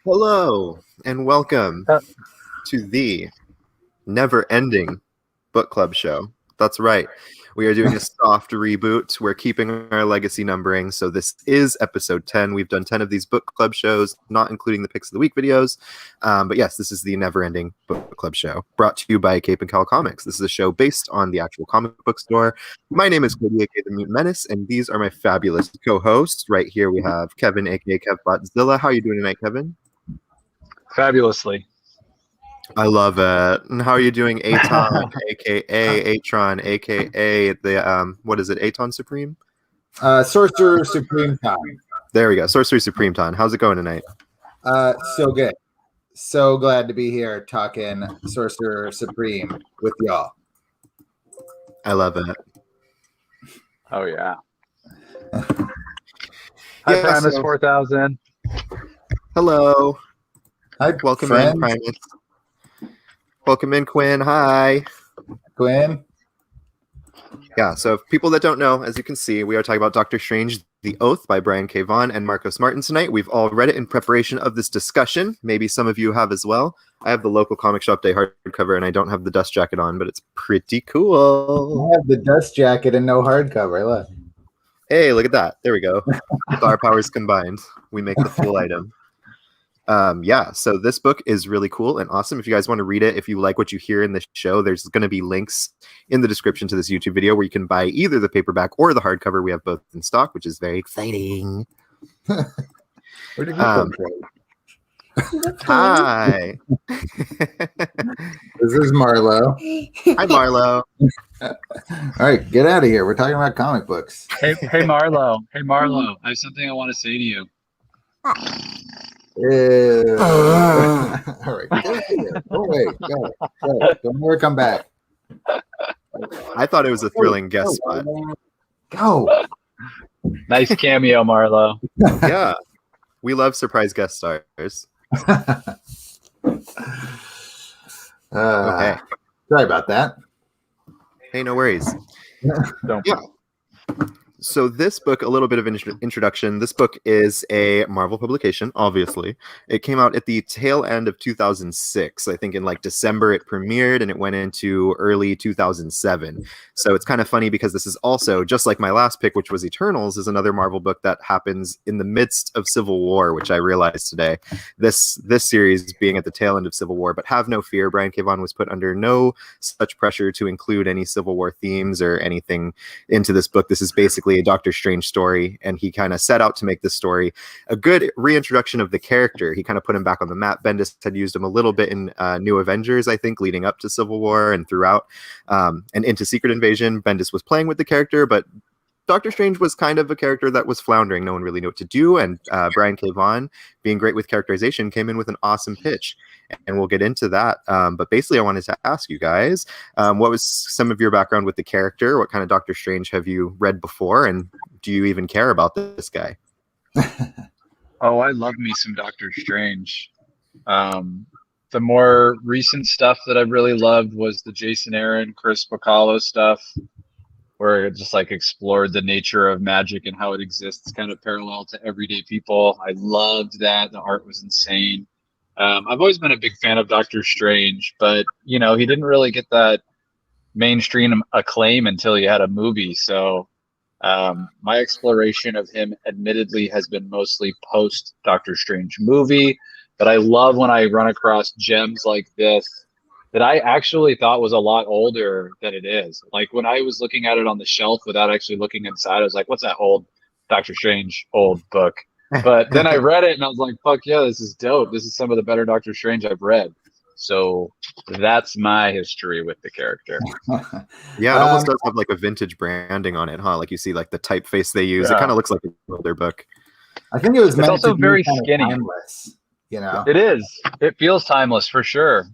Hello and welcome Uh, to the never-ending book club show. That's right. We are doing a soft reboot. We're keeping our legacy numbering. So this is episode 10. We've done 10 of these book club shows, not including the picks of the week videos. But yes, this is the never-ending book club show brought to you by Cape and Cal Comics. This is a show based on the actual comic book store. My name is Cody, aka the Mutant Menace, and these are my fabulous co-hosts. Right here we have Kevin, aka KevBotzilla. How are you doing tonight, Kevin? Fabulously. I love it. And how are you doing, Aton, aka Atron, aka the what is it, Aton Supreme? Sorcerer Supreme Time. There we go, Sorcery Supreme Ton. How's it going tonight? So good. So glad to be here talking Sorcerer Supreme with y'all. I love it. Oh yeah. Hi, Primus 4000. Hello. Hi, Welcome friends. in, Primus. Welcome in, Quinn. Hi. Quinn. Yeah, so if people that don't know, as you can see, we are talking about Doctor Strange, The Oath by Brian K. Vaughan and Marcos Martin tonight. We've all read it in preparation of this discussion. Maybe some of you have as well. I have the local comic shop day hardcover, and I don't have the dust jacket on, but it's pretty cool. I have the dust jacket and no hardcover. Look. Hey, look at that. There we go. With our powers combined, we make the full item. Yeah, so this book is really cool and awesome. If you guys want to read it, if you like what you hear in the show, there's going to be links in the description to this YouTube video where you can buy either the paperback or the hardcover. We have both in stock, which is very exciting. Where did you come from? Hi. This is Marlo. Hi, Marlo. All right, get out of here. We're talking about comic books. Hey Marlo. Hey Marlo. I have something I want to say to you. All right. Oh, wait. Go. Don't ever come back. I thought it was a thrilling guest spot. Go. Nice cameo, Marlo. Yeah. We love surprise guest stars. Okay. Sorry about that. Hey, no worries. Don't. Yeah. So this book, a little bit of an introduction. This book is a Marvel publication, obviously. It came out at the tail end of 2006. I think in like December it premiered and it went into early 2007. So it's kind of funny because this is also, just like my last pick, which was Eternals, is another Marvel book that happens in the midst of Civil War, which I realized today. This series being at the tail end of Civil War, but have no fear, Brian K. Vaughan was put under no such pressure to include any Civil War themes or anything into this book. This is basically a Doctor Strange story, and he kind of set out to make this story a good reintroduction of the character. He kind of put him back on the map. Bendis had used him a little bit in New Avengers, I think, leading up to Civil War and throughout, and into Secret Invasion. Bendis was playing with the character, but Doctor Strange was kind of a character that was floundering. No one really knew what to do, and Brian K. Vaughan, being great with characterization, came in with an awesome pitch, and we'll get into that. But basically, I wanted to ask you guys, what was some of your background with the character? What kind of Doctor Strange have you read before, and do you even care about this guy? Oh, I love me some Doctor Strange. The more recent stuff that I really loved was the Jason Aaron, Chris Bacalo stuff, where it just like explored the nature of magic and how it exists kind of parallel to everyday people. I loved that. The art was insane. I've always been a big fan of Doctor Strange, but you know, he didn't really get that mainstream acclaim until he had a movie. So my exploration of him admittedly has been mostly post Doctor Strange movie, but I love when I run across gems like this that I actually thought was a lot older than it is. Like when I was looking at it on the shelf without actually looking inside, I was like, what's that old Doctor Strange old book? But then I read it and I was like, fuck yeah, this is dope. This is some of the better Doctor Strange I've read. So that's my history with the character. Yeah, it almost does have like a vintage branding on it, huh? Like you see like the typeface they use. Yeah. It kind of looks like an older book. I think it was meant also to be very kind of skinny. timeless, you know? It is. It feels timeless for sure.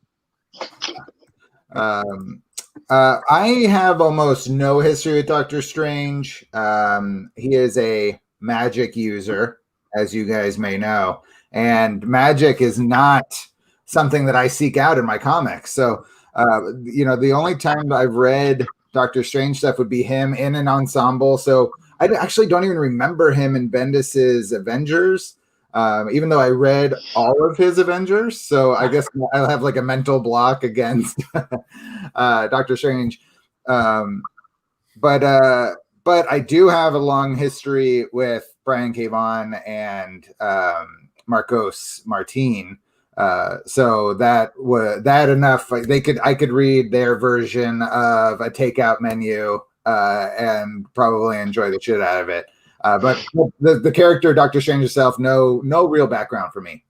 I have almost no history with Doctor Strange. He is a magic user, as you guys may know, and magic is not something that I seek out in my comics. So, you know, the only time I've read Doctor Strange stuff would be him in an ensemble. So I actually don't even remember him in Bendis's Avengers. even though I read all of his Avengers. So I guess I'll have like a mental block against Doctor Strange. But I do have a long history with Brian K. Vaughan and Marcos Martin. So that enough. I could read their version of a takeout menu and probably enjoy the shit out of it. But the character Doctor Strange himself, no real background for me.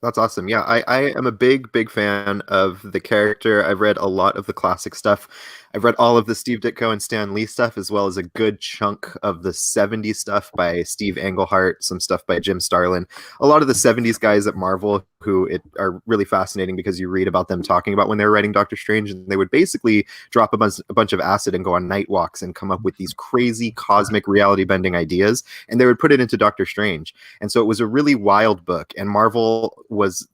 That's awesome. Yeah, I am a big fan of the character. I've read a lot of the classic stuff. I've read all of the Steve Ditko and Stan Lee stuff, as well as a good chunk of the 70s stuff by Steve Englehart, some stuff by Jim Starlin. A lot of the 70s guys at Marvel who are really fascinating because you read about them talking about when they were writing Doctor Strange, and they would basically drop a bunch of acid and go on night walks and come up with these crazy cosmic reality bending ideas, and they would put it into Doctor Strange. And so it was a really wild book, and Marvel was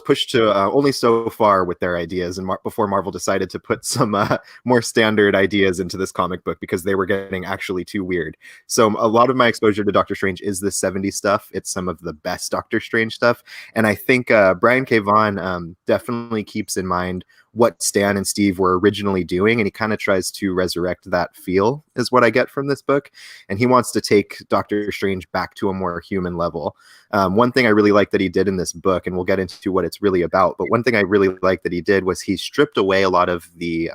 pushed to only so far with their ideas, and before Marvel decided to put some more standard ideas into this comic book because they were getting actually too weird. So a lot of my exposure to Doctor Strange is the 70s stuff. It's some of the best Doctor Strange stuff, and I think Brian K. Vaughan definitely keeps in mind what Stan and Steve were originally doing, and he kind of tries to resurrect that feel, is what I get from this book. And he wants to take Doctor Strange back to a more human level. One thing I really like that he did in this book, and we'll get into what it's really about, but one thing I really like that he did was he stripped away a lot of the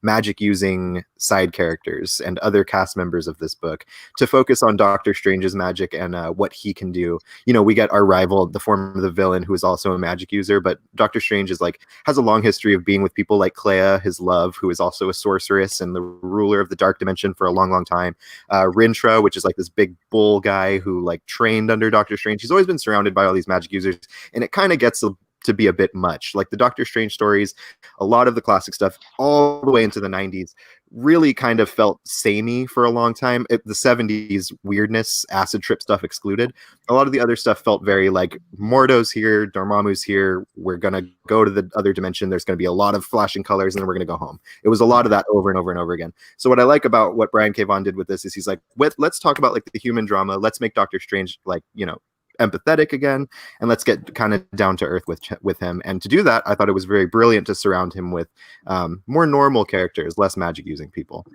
magic using side characters and other cast members of this book to focus on Doctor Strange's magic and what he can do. You know, we get our rival, the form of the villain, who is also a magic user, but Doctor Strange has a long history of being with people like Clea, his love, who is also a sorceress and the ruler of the dark dimension for a long time. Rintra, which is like this big bull guy who trained under Doctor Strange. He's always been surrounded by all these magic users, and it kind of gets to be a bit much. Like the Doctor Strange stories, a lot of the classic stuff, all the way into the 90s, really kind of felt samey for a long time. The 70s weirdness, acid trip stuff excluded, a lot of the other stuff felt very like Mordo's here, Dormammu's here, we're gonna go to the other dimension, there's gonna be a lot of flashing colors, and then we're gonna go home. It was a lot of that over and over and over again. So what I like about what Brian K. Vaughan did with this is he's like, let's talk about the human drama, let's make Doctor Strange empathetic again, and let's get kind of down to earth with him. And to do that, I thought it was very brilliant to surround him with more normal characters, less magic using people.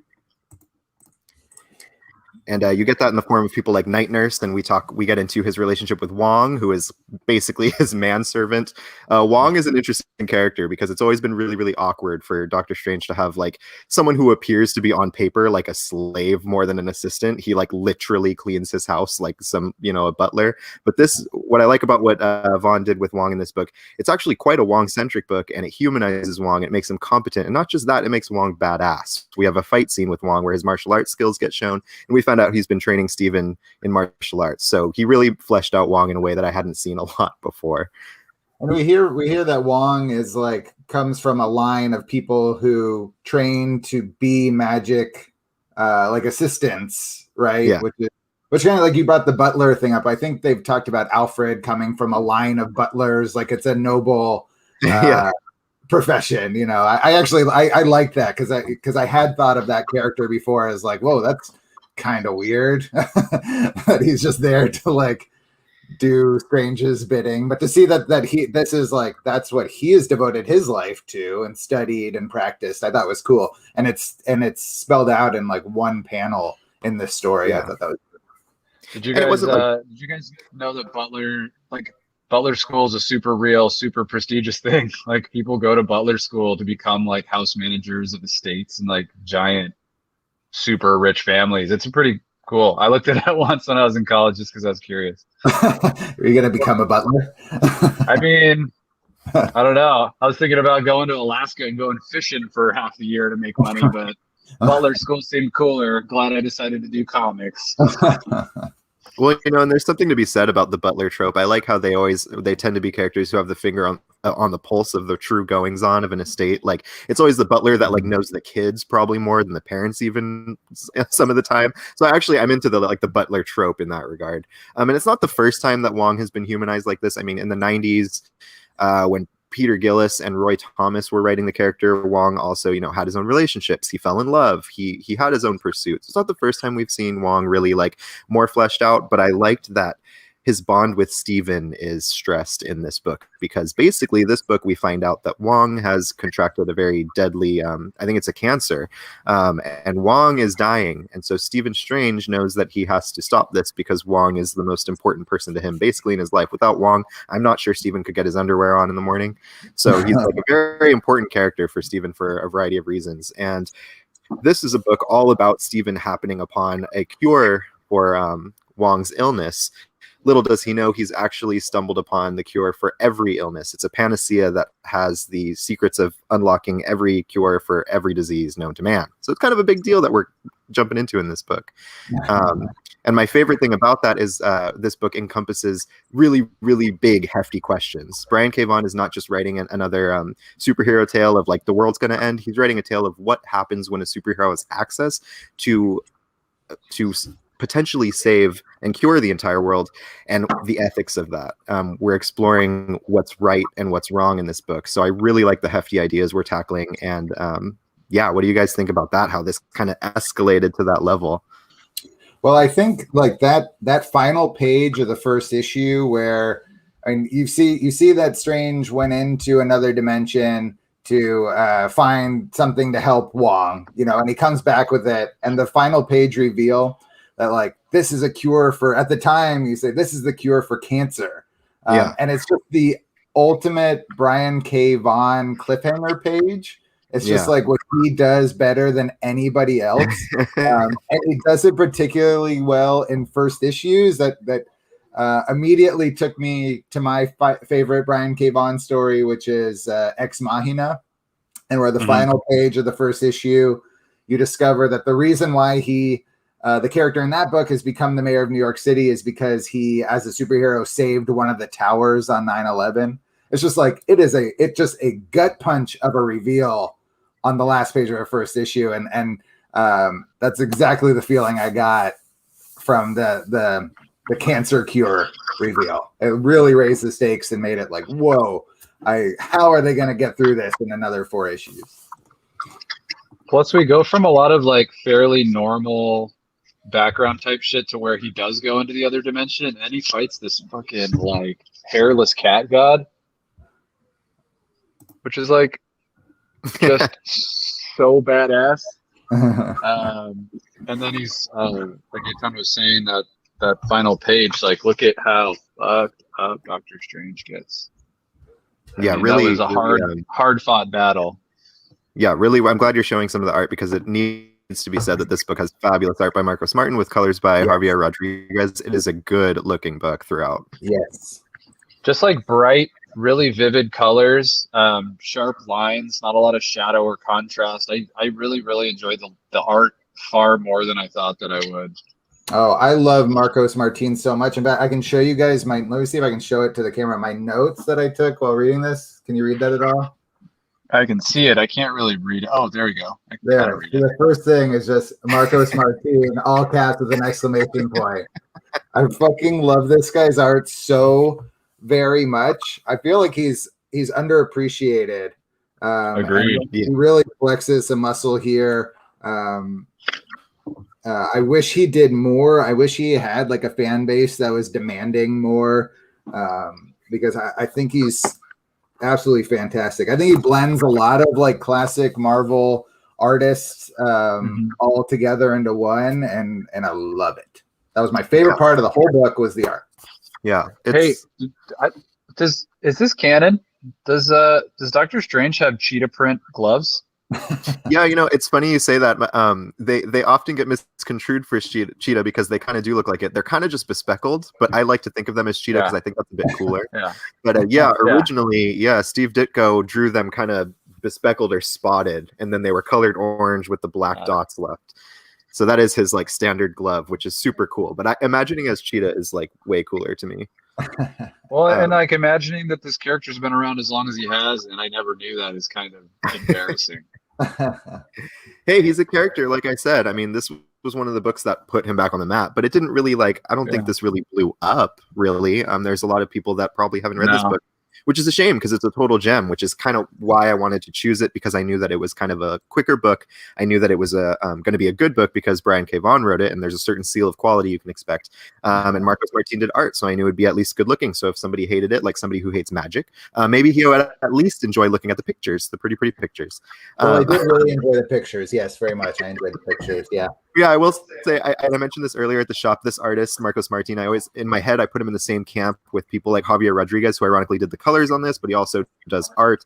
And you get that in the form of people like Night Nurse, and we get into his relationship with Wong, who is basically his manservant. Wong is an interesting character because it's always been really awkward for Doctor Strange to have someone who appears to be on paper like a slave more than an assistant. He literally cleans his house like a butler. But what I like about what Vaughan did with Wong in this book, it's actually quite a Wong-centric book, and it humanizes Wong. It makes him competent, and not just that, it makes Wong badass. We have a fight scene with Wong where his martial arts skills get shown, and we found out he's been training Steven in martial arts. So he really fleshed out Wong in a way that I hadn't seen a lot before. And we hear that Wong is comes from a line of people who train to be magic assistants, right? Yeah. Which kind of you brought the butler thing up. I think they've talked about Alfred coming from a line of butlers, it's a noble profession. I actually like that because I had thought of that character before as whoa, that's kind of weird that he's just there to do Strange's bidding, but to see that's what he has devoted his life to and studied and practiced, I thought was cool. And it's spelled out in one panel in this story. Yeah. I thought that was good. Did you guys know that Butler School is a super real, super prestigious thing? People go to Butler School to become house managers of estates and giant super rich families. It's pretty cool. I looked at it once when I was in college just because I was curious. Are you going to become a butler? I mean, I don't know. I was thinking about going to Alaska and going fishing for half the year to make money, but Butler School seemed cooler. Glad I decided to do comics. Well, and there's something to be said about the butler trope. I like how they tend to be characters who have the finger on the pulse of the true goings on of an estate. It's always the butler that knows the kids probably more than the parents even some of the time. So I'm into the butler trope in that regard. And it's not the first time that Wong has been humanized like this. I mean, in the 90s, when Peter Gillis and Roy Thomas were writing the character. Wong also, you know, had his own relationships. He fell in love. He had his own pursuits. It's not the first time we've seen Wong really like more fleshed out, but I liked that his bond with Stephen is stressed in this book, because basically this book we find out that Wong has contracted a very deadly, I think it's a cancer, and Wong is dying. And so Stephen Strange knows that he has to stop this because Wong is the most important person to him basically in his life. Without Wong, I'm not sure Stephen could get his underwear on in the morning. So he's like a very, very important character for Stephen for a variety of reasons. And this is a book all about Stephen happening upon a cure for Wong's illness. Little does he know he's actually stumbled upon the cure for every illness. It's a panacea that has the secrets of unlocking every cure for every disease known to man. So it's kind of a big deal that we're jumping into in this book. And my favorite thing about that is this book encompasses really, really big, hefty questions. Brian K. Vaughan is not just writing another superhero tale of like the world's going to end. He's writing a tale of what happens when a superhero has access to potentially save and cure the entire world, and the ethics of that. We're exploring what's right and what's wrong in this book. So I really like the hefty ideas we're tackling. And yeah, what do you guys think about that? How this kind of escalated to that level? Well, I think like that final page of the first issue where, I mean, you see that Strange went into another dimension to find something to help Wong, you know, and he comes back with it, and the final page reveal that like this is a cure for, at the time you say this is the cure for cancer, and it's just the ultimate Brian K. Vaughan cliffhanger page. It's just like what he does better than anybody else, and he does it particularly well in first issues. That immediately took me to my favorite Brian K. Vaughan story, which is Ex Machina, and where the final page of the first issue, you discover that the reason why he the character in that book has become the mayor of New York City is because he, as a superhero, saved one of the towers on 9/11. It's just like it's just a gut punch of a reveal on the last page of our first issue, and that's exactly the feeling I got from the cancer cure reveal. It really raised the stakes and made it like, whoa! How are they going to get through this in another 4 issues? Plus, we go from a lot of like fairly normal background type shit to where he does go into the other dimension, and then he fights this fucking like hairless cat god, which is like just so badass. And then he's like Ethan was saying, that final page, like look at how fucked up Doctor Strange gets. Yeah, really, that was a hard fought battle. Yeah, really, I'm glad you're showing some of the art, because it needs to be said that this book has fabulous art by Marcos Martin with colors by Javier Rodriguez. It is a good looking book throughout. Yes. Just like bright, really vivid colors, sharp lines, not a lot of shadow or contrast. I really, really enjoyed the art far more than I thought that I would. Oh, I love Marcos Martin so much. In fact, I can show you guys let me see if I can show it to the camera, my notes that I took while reading this. Can you read that at all? I can see it. I can't really read it. Oh, there we go. There. The first thing is just Marcos Martin, all caps with an exclamation point. I fucking love this guy's art so very much. I feel like he's underappreciated. Agreed. He really flexes some muscle here. I wish he did more. I wish he had like a fan base that was demanding more, because I think he's absolutely fantastic. I think he blends a lot of like classic Marvel artists all together into one, and I love it. That was my favorite part of the whole book, was the art. Yeah. Hey, is this canon? Does Doctor Strange have cheetah print gloves? Yeah, you know, it's funny you say that. They often get misconstrued for cheetah because they kind of do look like it. They're kind of just bespeckled, but I like to think of them as cheetah because I think that's a bit cooler. But originally, Steve Ditko drew them kind of bespeckled or spotted, and then they were colored orange with the black dots left. So that is his like standard glove, which is super cool. But imagining as cheetah is like way cooler to me. Well, and like imagining that this character's been around as long as he has, and I never knew that, is kind of embarrassing. Hey, he's a character, like I said. I mean, this was one of the books that put him back on the map, but it didn't really I don't think this really blew up, really. There's a lot of people that probably haven't read this book which is a shame because it's a total gem, which is kind of why I wanted to choose it, because I knew that it was kind of a quicker book. I knew that it was going to be a good book because Brian K. Vaughan wrote it, and there's a certain seal of quality you can expect. And Marcos Martin did art, so I knew it would be at least good looking. So if somebody hated it, like somebody who hates magic, maybe he would at least enjoy looking at the pictures, the pretty pictures. Well, I did really enjoy the pictures. Yes, very much. I enjoyed the pictures. Yeah. Yeah, I will say, I mentioned this earlier at the shop, this artist, Marcos Martin, I always, in my head, I put him in the same camp with people like Javier Rodriguez, who ironically did the colors on this, but he also does art.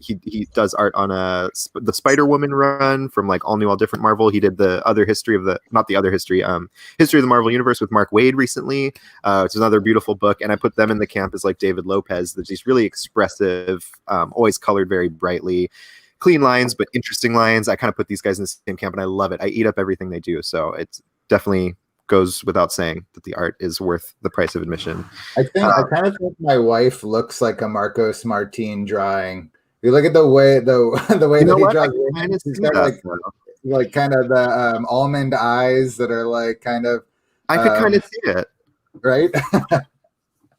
He does art on the Spider-Woman run from like All New, All Different Marvel. He did the other history of the, not the other history, History of the Marvel Universe with Mark Waid recently. It's another beautiful book, and I put them in the camp as like David Lopez. That he's really expressive, always colored very brightly. Clean lines, but interesting lines. I kind of put these guys in the same camp, and I love it. I eat up everything they do. So it definitely goes without saying that the art is worth the price of admission. I kind of think my wife looks like a Marcos Martin drawing. You look at the way the way that he draws. He's got like kind of the almond eyes that are like kind of. I could kind of see it. Right.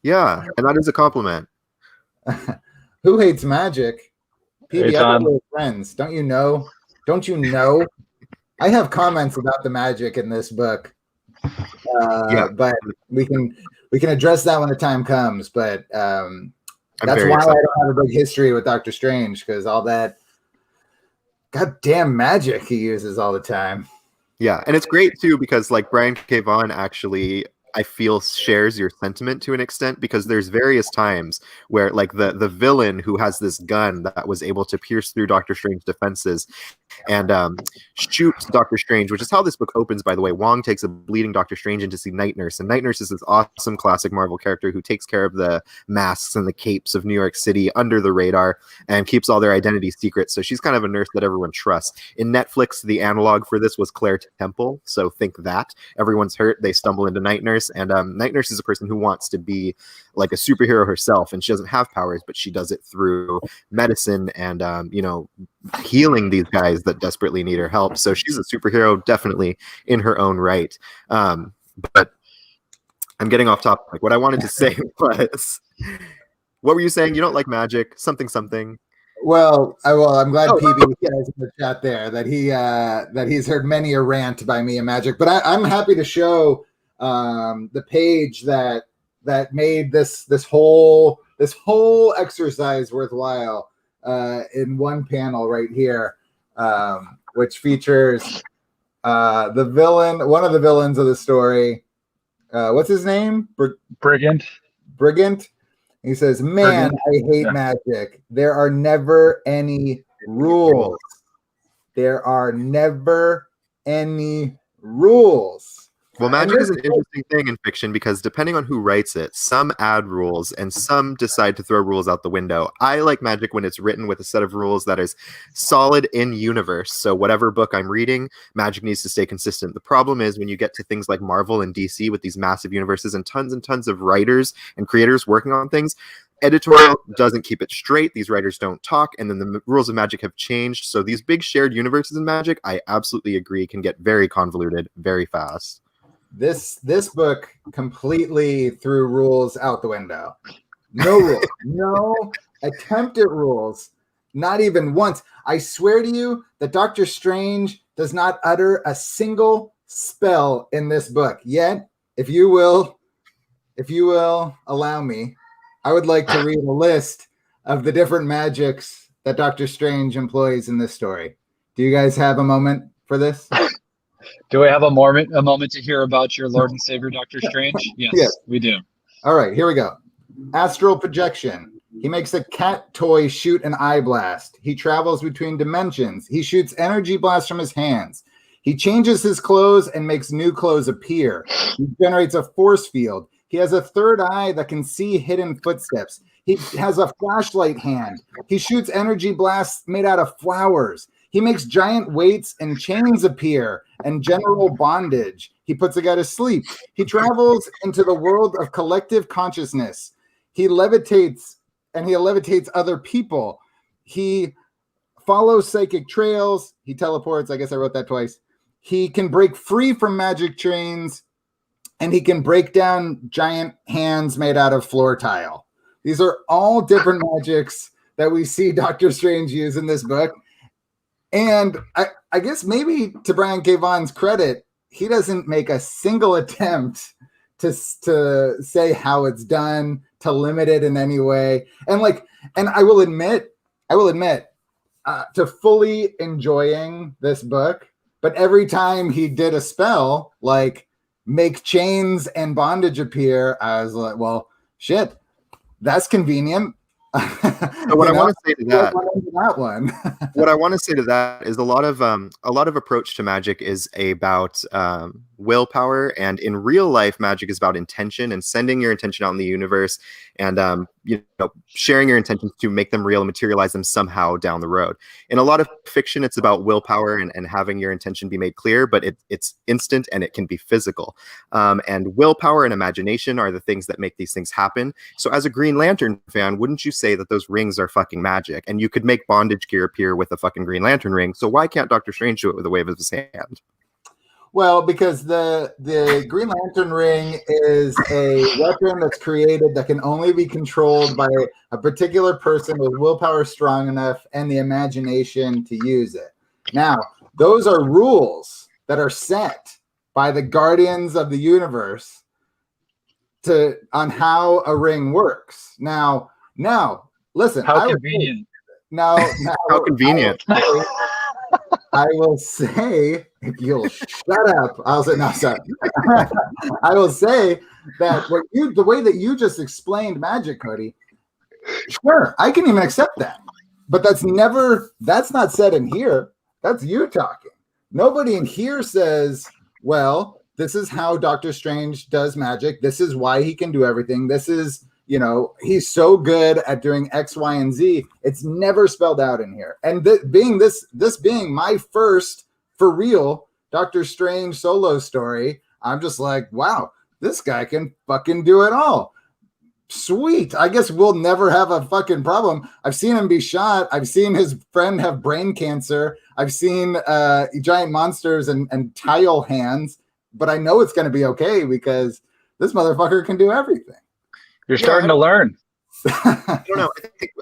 Yeah, and that is a compliment. Who hates magic? Hey, PB, we're friends. Don't you know? Don't you know? I have comments about the magic in this book, but we can address that when the time comes. But that's why I don't have a big history with Doctor Strange, because all that goddamn magic he uses all the time. Yeah, and it's great too because like Brian K. Vaughan actually, I feel, shares your sentiment to an extent, because there's various times where like the villain who has this gun that was able to pierce through Doctor Strange's defenses and shoot Doctor Strange, which is how this book opens, by the way. Wong takes a bleeding Doctor Strange in to see Night Nurse, and Night Nurse is this awesome classic Marvel character who takes care of the masks and the capes of New York City under the radar and keeps all their identity secret. So she's kind of a nurse that everyone trusts. In Netflix, the analog for this was Claire Temple, so think that. Everyone's hurt, they stumble into Night Nurse, and Night Nurse is a person who wants to be like a superhero herself, and she doesn't have powers, but she does it through medicine and healing these guys that desperately need her help. So she's a superhero definitely in her own right. But I'm getting off topic. What I wanted to say was, what were you saying? You don't like magic, something. Well, I'm glad PB says in the chat there that he's heard many a rant by me in magic, but I'm happy to show the page that made this whole exercise worthwhile in one panel right here, which features the villain, one of the villains of the story. What's his name? Brigand. He says, "Man, I hate magic. There are never any rules. There are never any rules." Well, magic is an interesting thing in fiction because depending on who writes it, some add rules and some decide to throw rules out the window. I like magic when it's written with a set of rules that is solid in universe. So whatever book I'm reading, magic needs to stay consistent. The problem is when you get to things like Marvel and DC with these massive universes and tons of writers and creators working on things, editorial doesn't keep it straight. These writers don't talk, and then the rules of magic have changed. So these big shared universes in magic, I absolutely agree, can get very convoluted very fast. This book completely threw rules out the window. No rules. No attempt at rules. Not even once. I swear to you that Doctor Strange does not utter a single spell in this book. Yet, if you will allow me, I would like to read a list of the different magics that Doctor Strange employs in this story. Do you guys have a moment for this? Do we have a moment to hear about your Lord and Savior, Doctor Strange? Yes, we do. All right, here we go. Astral projection. He makes a cat toy shoot an eye blast. He travels between dimensions. He shoots energy blasts from his hands. He changes his clothes and makes new clothes appear. He generates a force field. He has a third eye that can see hidden footsteps. He has a flashlight hand. He shoots energy blasts made out of flowers. He makes giant weights and chains appear and general bondage. He puts a guy to sleep. He travels into the world of collective consciousness. He levitates other people. He follows psychic trails. He teleports. I guess I wrote that twice. He can break free from magic chains, and he can break down giant hands made out of floor tile. These are all different magics that we see Doctor Strange use in this book. And I guess maybe to Brian K. Vaughan's credit, he doesn't make a single attempt to say how it's done, to limit it in any way. And I will admit, to fully enjoying this book, but every time he did a spell, like make chains and bondage appear, I was like, well, shit, that's convenient. So what I want to say to that, what I want to say to that is a lot of approach to magic is about willpower, and in real life, magic is about intention and sending your intention out in the universe, and sharing your intentions to make them real and materialize them somehow down the road. In a lot of fiction, it's about willpower and having your intention be made clear, but it's instant and it can be physical. And willpower and imagination are the things that make these things happen. So as a Green Lantern fan, wouldn't you say that those rings are fucking magic? And you could make bondage gear appear with a fucking Green Lantern ring. So why can't Doctor Strange do it with a wave of his hand? Well, because the Green Lantern ring is a weapon that's created that can only be controlled by a particular person with willpower strong enough and the imagination to use it. Now, those are rules that are set by the Guardians of the Universe on how a ring works. Now, listen. How convenient. Now, how convenient. I will say, if you'll shut up, I'll say, no, sorry. I will say that the way that you just explained magic, Cody, sure, I can even accept that. But that's not said in here. That's you talking. Nobody in here says, well, this is how Doctor Strange does magic. This is why he can do everything. This is, he's so good at doing X, Y, and Z. It's never spelled out in here. And this being my first, for real, Doctor Strange solo story, I'm just like, wow, this guy can fucking do it all. Sweet. I guess we'll never have a fucking problem. I've seen him be shot. I've seen his friend have brain cancer. I've seen giant monsters and tile hands. But I know it's going to be okay because this motherfucker can do everything. You're starting to learn. I don't know.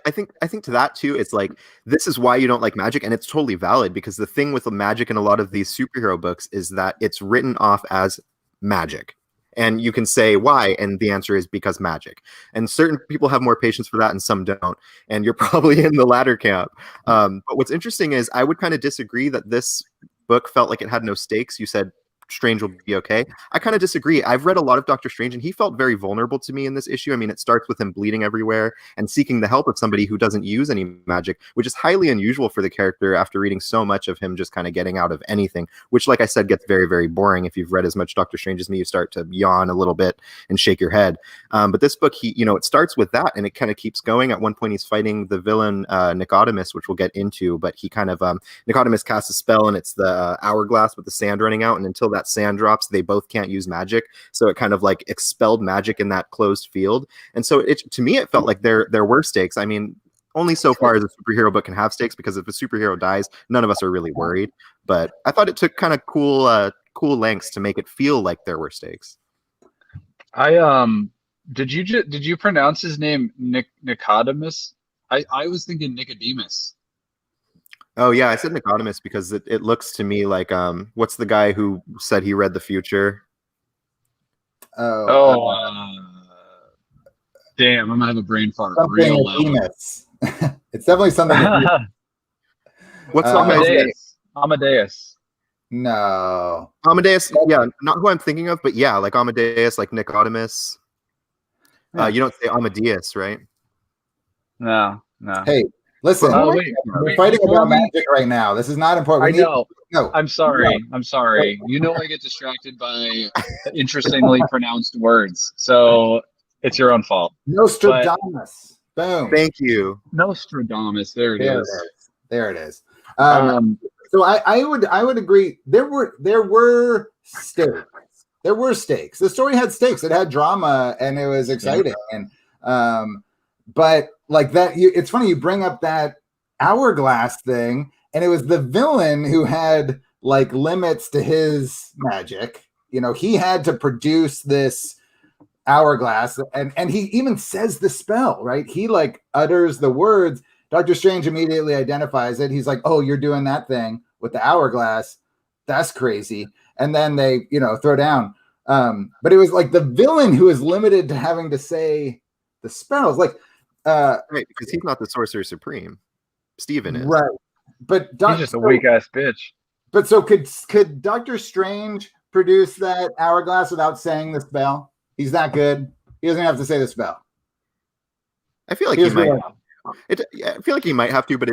I think to that too, it's like, this is why you don't like magic, and it's totally valid, because the thing with the magic in a lot of these superhero books is that it's written off as magic. And you can say why, and the answer is because magic. And certain people have more patience for that and some don't. And you're probably in the latter camp. But what's interesting is I would kind of disagree that this book felt like it had no stakes. You said Strange will be okay. I kind of disagree. I've read a lot of Doctor Strange, and he felt very vulnerable to me in this issue. I mean, it starts with him bleeding everywhere and seeking the help of somebody who doesn't use any magic, which is highly unusual for the character after reading so much of him just kind of getting out of anything, which, like I said, gets very, very boring. If you've read as much Doctor Strange as me, you start to yawn a little bit and shake your head. But this book, it starts with that, and it kind of keeps going. At one point, he's fighting the villain Nicodemus, which we'll get into, but he kind of Nicodemus casts a spell, and it's the hourglass with the sand running out, and until that sand drops, they both can't use magic. So it kind of like expelled magic in that closed field. And so to me, it felt like there were stakes. I mean, only so far as a superhero book can have stakes, because if a superhero dies, none of us are really worried. But I thought it took kind of cool lengths to make it feel like there were stakes. Did you pronounce his name Nicodemus? I was thinking Nicodemus. Oh yeah, I said Nicodemus because it looks to me like what's the guy who said he read the future? Damn, I'm gonna have a brain fart real loud. It's definitely something. What's Amadeus? No, Amadeus. Yeah, not who I'm thinking of, but yeah, like Amadeus, like Nicodemus. Yeah. You don't say Amadeus, right? No. Hey. Listen, we're fighting about magic right now. This is not important. No. I'm sorry. I get distracted by interestingly pronounced words. So it's your own fault. Nostradamus. Boom. Thank you. Nostradamus. There it is. There it is. So I would agree. There were stakes. There were stakes. The story had stakes. It had drama, and it was exciting. And but like that, it's funny you bring up that hourglass thing, and it was the villain who had like limits to his magic. He had to produce this hourglass, and he even says the spell, right? He like utters the words. Doctor Strange immediately identifies it. He's like, "Oh, you're doing that thing with the hourglass. That's crazy." And then they, throw down. But it was like the villain who is limited to having to say the spells, like right, because he's not the Sorcerer Supreme. Steven is. Right. But he's just a weak ass bitch. But so could Doctor Strange produce that hourglass without saying the spell? He's that good. He doesn't have to say the spell. I feel like he might. I feel like he might have to, but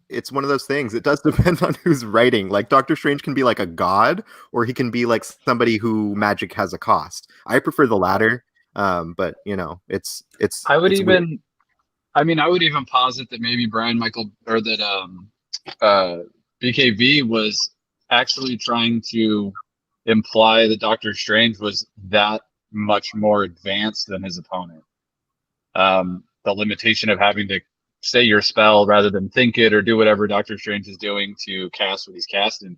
it's one of those things. It does depend on who's writing. Like Doctor Strange can be like a god, or he can be like somebody who magic has a cost. I prefer the latter. But it's. I would it's even. weird. I mean, I would even posit that maybe Brian Michael or that BKV was actually trying to imply that Doctor Strange was that much more advanced than his opponent. The limitation of having to say your spell rather than think it or do whatever Doctor Strange is doing to cast what he's casting.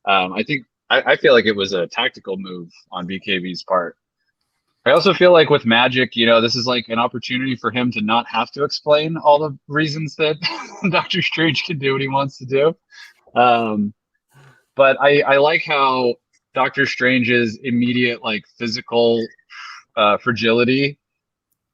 I feel like it was a tactical move on BKV's part. I also feel like with Magic, this is like an opportunity for him to not have to explain all the reasons that Doctor Strange can do what he wants to do. But I like how Doctor Strange's immediate like physical fragility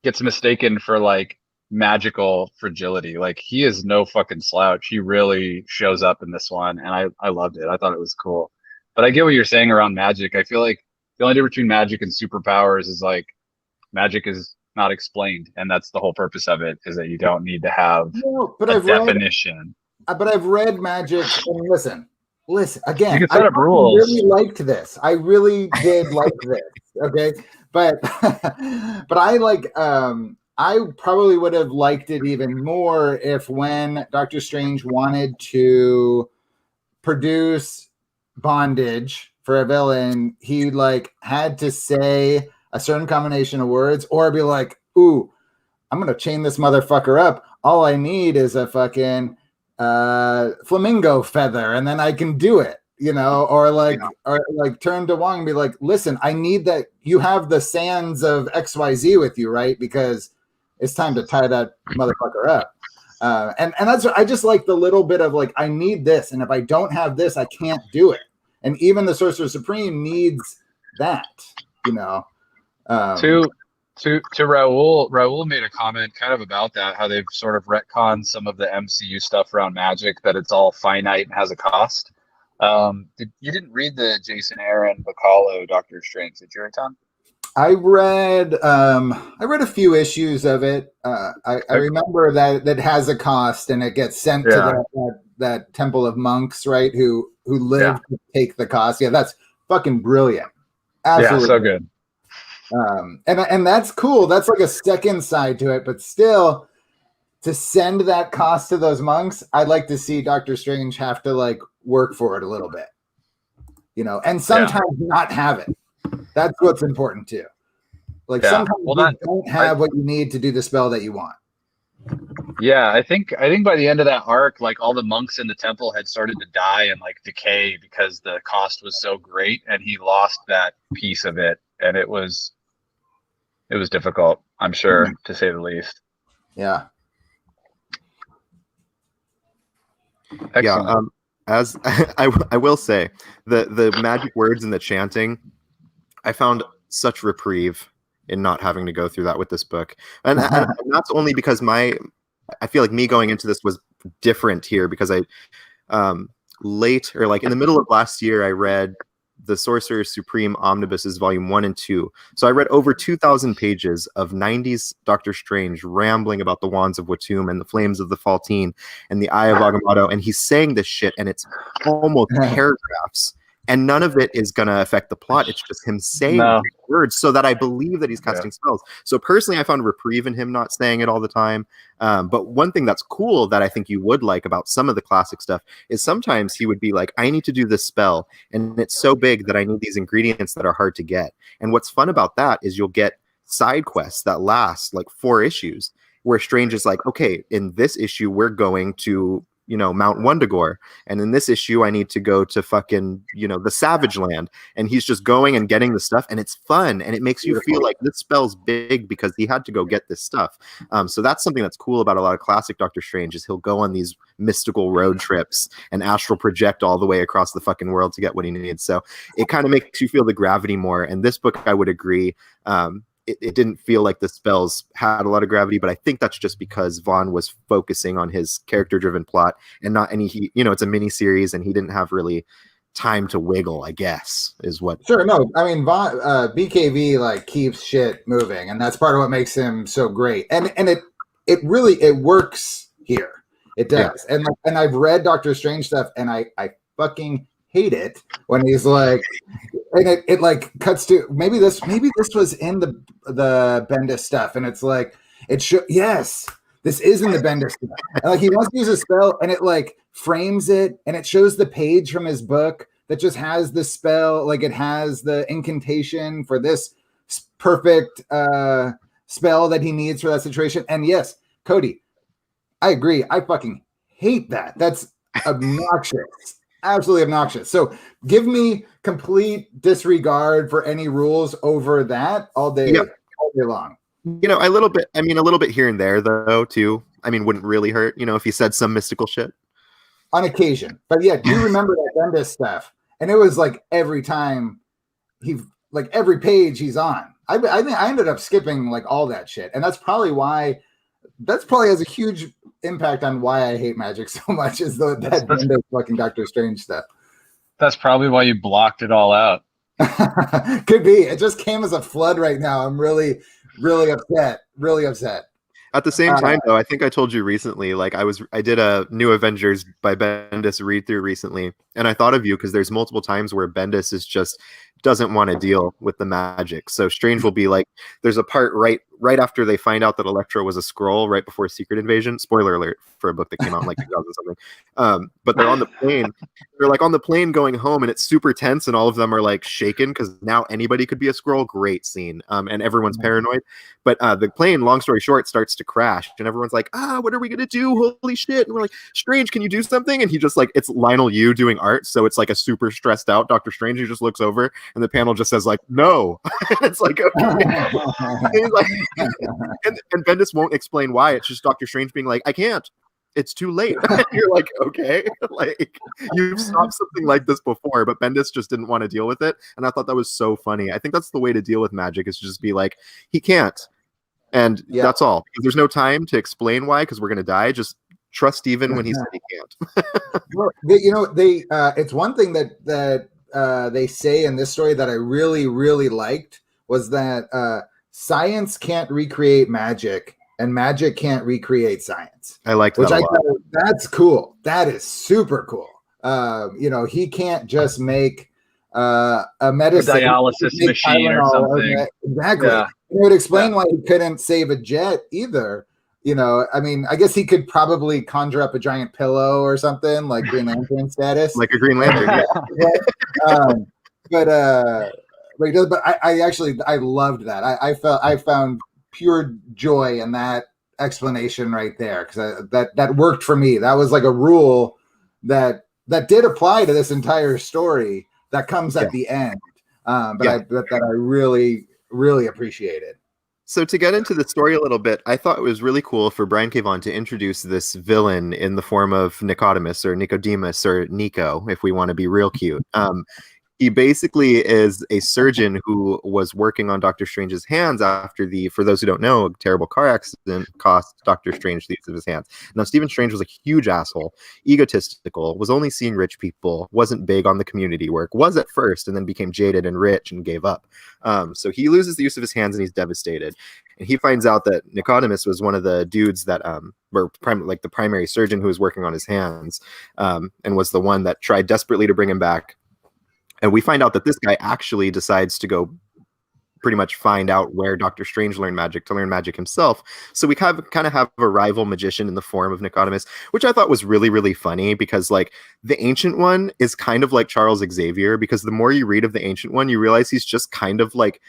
gets mistaken for like magical fragility. Like he is no fucking slouch. He really shows up in this one, and I loved it. I thought it was cool. But I get what you're saying around Magic. I feel like the only difference between magic and superpowers is like magic is not explained, and that's the whole purpose of it, is that you don't need to have a definition. But I've read Magic, and listen again. You can set up rules. Really liked this. I really did like this. Okay, but I like. I probably would have liked it even more if when Doctor Strange wanted to produce bondage for a villain, he like had to say a certain combination of words, or be like, "Ooh, I'm gonna chain this motherfucker up. All I need is a fucking flamingo feather, and then I can do it." Or like turn to Wong and be like, "Listen, I need that. You have the sands of XYZ with you, right? Because it's time to tie that motherfucker up." And that's I just like the little bit of like, I need this, and if I don't have this, I can't do it. And even the Sorcerer Supreme needs that, To Raul made a comment kind of about that, how they've sort of retconned some of the MCU stuff around Magic, that it's all finite and has a cost. You didn't read the Jason Aaron Bacallo Doctor Strange, did you, Tom? I read a few issues of it. I remember that has a cost, and it gets sent to that Temple of Monks, right? Who live to take the cost. Yeah, that's fucking brilliant. Absolutely, yeah, so good. And that's cool. That's like a second side to it, but still, to send that cost to those monks, I'd like to see Doctor Strange have to like work for it a little bit, and sometimes not have it. That's what's important too. Like sometimes you don't have what you need to do the spell that you want. Yeah, I think by the end of that arc, like all the monks in the temple had started to die and like decay because the cost was so great, and he lost that piece of it, and it was difficult, I'm sure, to say the least. Yeah. Excellent. Yeah. As I will say, the magic words and the chanting, I found such reprieve in not having to go through that with this book, and that's only because I feel like me going into this was different here, because I late, or like in the middle of last year, I read the Sorcerer Supreme Omnibuses Volume 1 and 2. So I read over 2,000 pages of 90s Doctor Strange rambling about the Wands of Watum and the Flames of the Faltine and the Eye of Agamotto, and he's saying this shit, and it's almost paragraphs. And none of it is going to affect the plot. It's just him saying words so that I believe that he's casting spells. So personally, I found reprieve in him not saying it all the time. But one thing that's cool that I think you would like about some of the classic stuff is sometimes he would be like, I need to do this spell, and it's so big that I need these ingredients that are hard to get. And what's fun about that is you'll get side quests that last like 4 issues, where Strange is like, okay, in this issue, we're going to Mount Wundagore, and in this issue I need to go to fucking the Savage Land, and he's just going and getting the stuff, and it's fun, and it makes you feel like this spell's big because he had to go get this stuff. So that's something that's cool about a lot of classic Doctor Strange, is he'll go on these mystical road trips and astral project all the way across the fucking world to get what he needs. So it kind of makes you feel the gravity more, and this book, I would agree, it didn't feel like the spells had a lot of gravity, but I think that's just because Vaughan was focusing on his character-driven plot and not any, it's a mini series and he didn't have really time to wiggle, I guess, is what. Sure, no, I mean, Vaughan, BKV like keeps shit moving, and that's part of what makes him so great. And it really works here. It does. Yeah. And I've read Doctor Strange stuff, and I fucking hate it when he's like, and it like cuts to maybe this was in the Bendis stuff, and it's like yes, this is in the Bendis stuff. And like he wants to use a spell, and it like frames it, and it shows the page from his book that just has the spell, like it has the incantation for this perfect spell that he needs for that situation. And yes, Cody, I agree. I fucking hate that. That's obnoxious. Absolutely obnoxious. So give me complete disregard for any rules over that all day long. A little bit here and there though too. I mean, wouldn't really hurt, if he said some mystical shit. On occasion. But yeah, do you remember that Bendis stuff? And it was like every time every page he's on. I think I ended up skipping like all that shit. And that's probably has a huge impact on why I hate magic so much, is that Bendis fucking Doctor Strange stuff. That's probably why you blocked it all out. Could be. It just came as a flood right now. I'm really, really upset. Really upset. At the same time, though, I think I told you recently, like I did a New Avengers by Bendis read through recently, and I thought of you because there's multiple times where Bendis is just doesn't want to deal with the magic. So Strange will be like, there's a part right after they find out that Elektra was a Skrull right before Secret Invasion. Spoiler alert for a book that came out in like 2000 something. But they're on the plane. They're like on the plane going home, and it's super tense, and all of them are like shaken because now anybody could be a Skrull. Great scene. And everyone's paranoid. But the plane, long story short, starts to crash, and everyone's like, what are we gonna do? Holy shit! And we're like, Strange, can you do something? And he just like, it's Lionel Yu doing art, so it's like a super stressed out Doctor Strange who just looks over, and the panel just says like, no. It's like, okay. And, like, and Bendis won't explain why. It's just Doctor Strange being like, I can't. It's too late. You're like, okay, like you've stopped something like this before, but Bendis just didn't want to deal with it, and I thought that was so funny. I think that's the way to deal with magic, is to just be like, he can't, and that's all. Because there's no time to explain why, because we're gonna die. Just trust Steven when he said he can't. Well, it's one thing that they say in this story that I really, really liked was that science can't recreate magic, and magic can't recreate science. I liked that a lot. Thought, that's cool. That is super cool. He can't just make a medicine, a dialysis machine or something. Exactly. Yeah. It would explain why he couldn't save a jet either. I mean, I guess he could probably conjure up a giant pillow or something, like Green Lantern status. Like a Green Lantern, But I loved that. I found pure joy in that explanation right there, because that worked for me. That was like a rule that did apply to this entire story that comes at the end. I really, really appreciated. So to get into the story a little bit, I thought it was really cool for Brian K. Vaughan to introduce this villain in the form of Nicodemus or Nicodemus or Nico, if we want to be real cute. He basically is a surgeon who was working on Doctor Strange's hands after for those who don't know, a terrible car accident cost Doctor Strange the use of his hands. Now, Stephen Strange was a huge asshole, egotistical, was only seeing rich people, wasn't big on the community work, was at first, and then became jaded and rich and gave up. So he loses the use of his hands and he's devastated. And he finds out that Nicodemus was one of the dudes that were the primary surgeon who was working on his hands, and was the one that tried desperately to bring him back. And we find out that this guy actually decides to go pretty much find out where Doctor Strange learned magic, to learn magic himself. So we kind of have a rival magician in the form of Nicodemus, which I thought was really, really funny, because like the Ancient One is kind of like Charles Xavier, because the more you read of the Ancient One, you realize he's just kind of like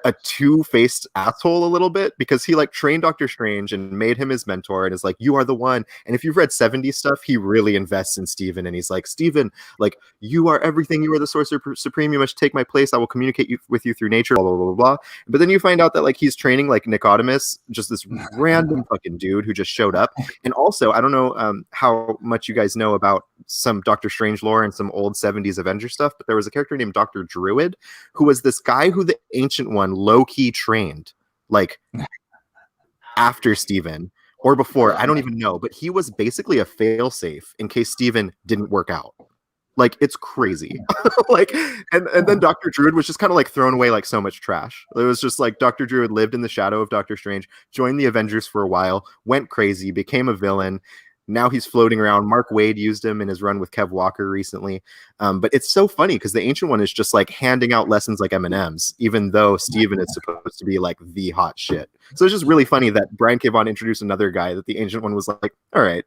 a two-faced asshole a little bit, because he like trained Doctor Strange and made him his mentor and is like, you are the one. And if you've read 70s stuff, he really invests in Steven, and he's like, Steven, like, you are everything, you are the sorcerer supreme, you must take my place, I will communicate with you through nature, blah blah blah blah. But then you find out that like he's training like Nicodemus, just this random fucking dude who just showed up. And also, I don't know how much you guys know about some Doctor Strange lore and some old 70s Avenger stuff, but there was a character named Dr. Druid, who was this guy who the Ancient One low-key trained, like, after Steven, or before, I don't even know, but he was basically a fail-safe in case Steven didn't work out. Like, it's crazy. Like, and then Dr. Druid was just kind of like thrown away like so much trash. It was just like Dr. Druid lived in the shadow of Doctor Strange, joined the Avengers for a while, went crazy, became a villain. Now he's floating around. Mark Waid used him in his run with Kev Walker recently. But it's so funny because the Ancient One is just like handing out lessons like M&Ms, even though Steven is supposed to be like the hot shit. So it's just really funny that Brian K. Vaughan introduced another guy that the Ancient One was like, all right,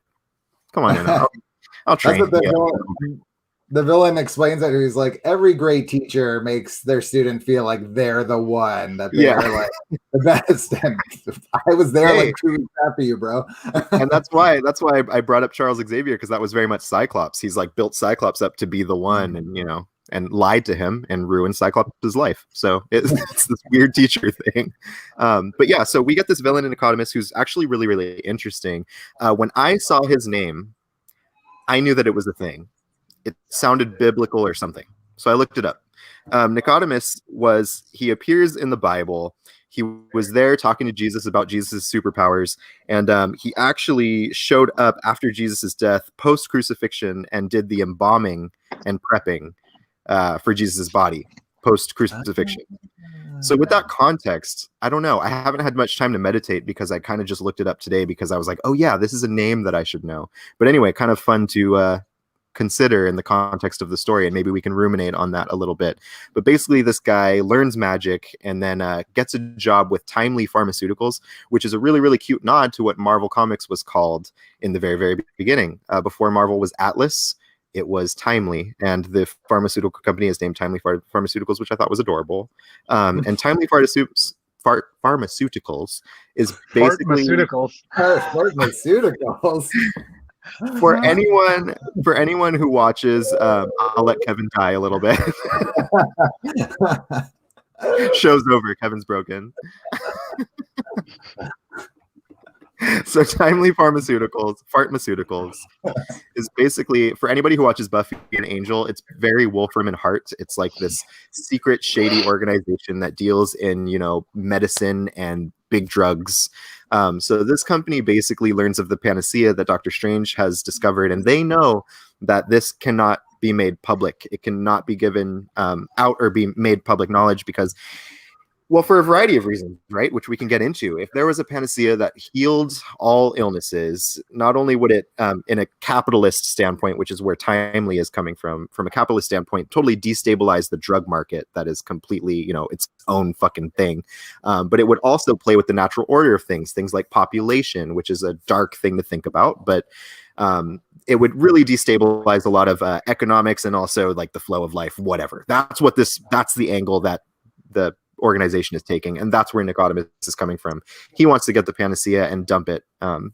come on in. I'll train. The villain explains that he's like, every great teacher makes their student feel like they're the one, that they're like the best. And I was there like 2 weeks after you, bro. And that's why I brought up Charles Xavier, because that was very much Cyclops. He's like built Cyclops up to be the one, and and lied to him and ruined Cyclops' life. So it's this weird teacher thing. But yeah, so we get this villain in Nicodemus who's actually really, really interesting. When I saw his name, I knew that it was a thing. It sounded biblical or something. So I looked it up. Nicodemus he appears in the Bible. He was there talking to Jesus about Jesus' superpowers. And he actually showed up after Jesus' death, post-crucifixion, and did the embalming and prepping for Jesus' body, post-crucifixion. So with that context, I don't know. I haven't had much time to meditate because I kind of just looked it up today because I was like, oh yeah, this is a name that I should know. But anyway, kind of fun to consider in the context of the story, and maybe we can ruminate on that a little bit. But basically this guy learns magic and then gets a job with Timely Pharmaceuticals, which is a really, really cute nod to what Marvel Comics was called in the very, very beginning. Before Marvel was Atlas, it was Timely, and the pharmaceutical company is named Timely Pharmaceuticals, which I thought was adorable. And Timely Pharmaceuticals is basically pharmaceuticals. For anyone who watches, I'll let Kevin die a little bit. Show's over. Kevin's broken. So Timely Pharmaceuticals is basically, for anybody who watches Buffy and Angel, it's very Wolfram and Hart. It's like this secret, shady organization that deals in, medicine and big drugs. So this company basically learns of the panacea that Doctor Strange has discovered, and they know that this cannot be made public. It cannot be given out or be made public knowledge because, well, for a variety of reasons, right? Which we can get into. If there was a panacea that healed all illnesses, not only would it, in a capitalist standpoint, which is where Timely is coming from a capitalist standpoint, totally destabilize the drug market that is completely, its own fucking thing. But it would also play with the natural order of things like population, which is a dark thing to think about, but it would really destabilize a lot of economics and also like the flow of life, whatever. That's the angle that the organization is taking, and that's where Nicodemus is coming from. He wants to get the panacea and dump it and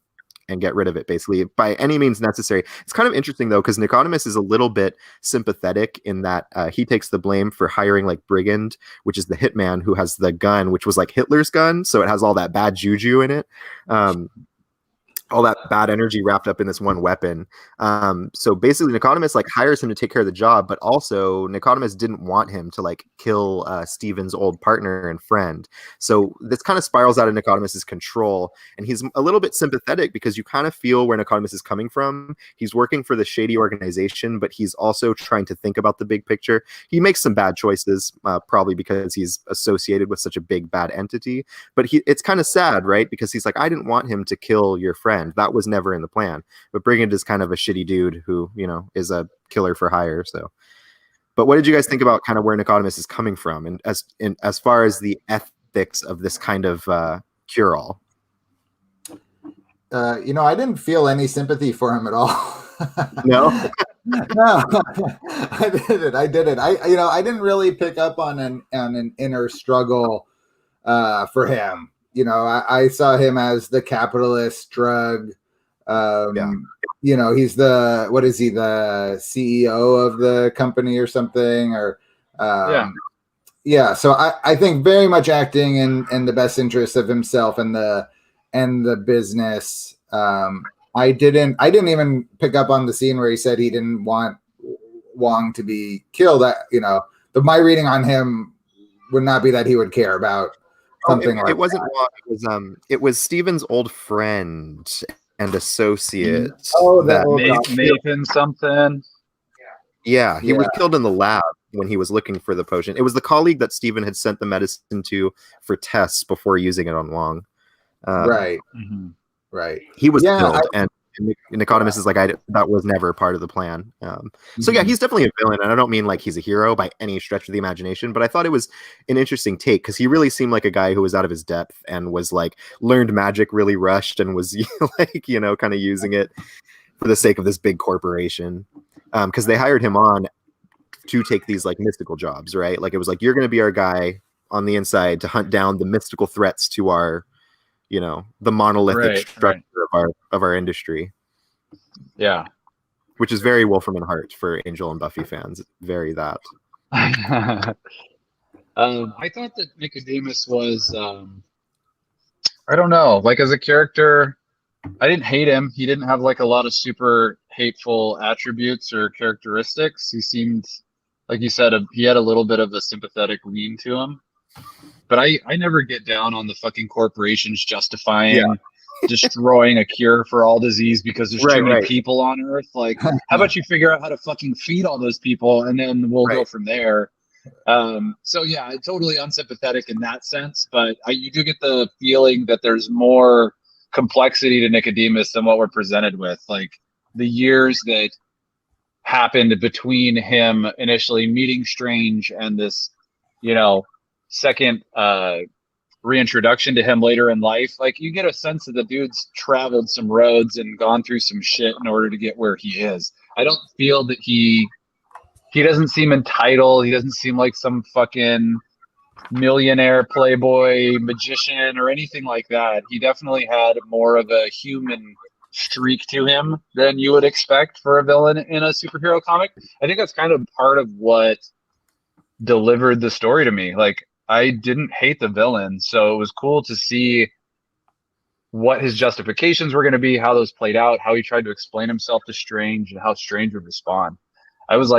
get rid of it basically by any means necessary. It's kind of interesting though, because Nicodemus is a little bit sympathetic in that he takes the blame for hiring like Brigand, which is the hitman who has the gun, which was like Hitler's gun, so it has all that bad juju in it. All that bad energy wrapped up in this one weapon. So basically Nicodemus like hires him to take care of the job, but also Nicodemus didn't want him to like kill Steven's old partner and friend. So this kind of spirals out of Nicodemus's control, and he's a little bit sympathetic because you kind of feel where Nicodemus is coming from. He's working for the shady organization, but he's also trying to think about the big picture. He makes some bad choices, probably because he's associated with such a big bad entity, but it's kind of sad, right? Because he's like, I didn't want him to kill your friend. That was never in the plan. But Brigand is kind of a shitty dude who, is a killer for hire. So, but what did you guys think about kind of where Nicodemus is coming from, and as far as the ethics of this kind of cure-all? I didn't feel any sympathy for him at all. No, no, I didn't. I didn't really pick up on an inner struggle for him. I saw him as the capitalist drug. He's what is he, the CEO of the company or something? Or so I think very much acting in the best interest of himself and the business. I didn't even pick up on the scene where he said he didn't want Wong to be killed. My reading on him would not be that he would care about something like it wasn't that. Wong, it was Steven's old friend and associate. Nathan something. Yeah, he was killed in the lab when he was looking for the potion. It was the colleague that Steven had sent the medicine to for tests before using it on Wong. Right. He was killed, and Nicodemus is like, that was never part of the plan. So yeah, he's definitely a villain, and I don't mean like he's a hero by any stretch of the imagination, but I thought it was an interesting take because he really seemed like a guy who was out of his depth and was like learned magic really rushed and was like kind of using it for the sake of this big corporation. Because they hired him on to take these like mystical jobs, right? Like it was like, you're going to be our guy on the inside to hunt down the mystical threats to our the monolithic structure of our industry. Yeah. Which is very Wolfram and Hart for Angel and Buffy fans. Very that. I thought that Nicodemus was, I don't know, like as a character, I didn't hate him. He didn't have like a lot of super hateful attributes or characteristics. He seemed, like you said, he had a little bit of a sympathetic lean to him. But I never get down on the fucking corporations justifying destroying a cure for all disease because there's too many people on Earth. Like, how about you figure out how to fucking feed all those people and then we'll go from there. So yeah, totally unsympathetic in that sense. But you do get the feeling that there's more complexity to Nicodemus than what we're presented with. Like the years that happened between him initially meeting Strange and this, second reintroduction to him later in life, like you get a sense that the dude's traveled some roads and gone through some shit in order to get where he is. I don't feel that he doesn't seem entitled. He doesn't seem like some fucking millionaire playboy magician or anything like that. He definitely had more of a human streak to him than you would expect for a villain in a superhero comic. I think that's kind of part of what delivered the story to me. Like, I didn't hate the villain, so it was cool to see what his justifications were going to be, how those played out, how he tried to explain himself to Strange, and how Strange would respond. I was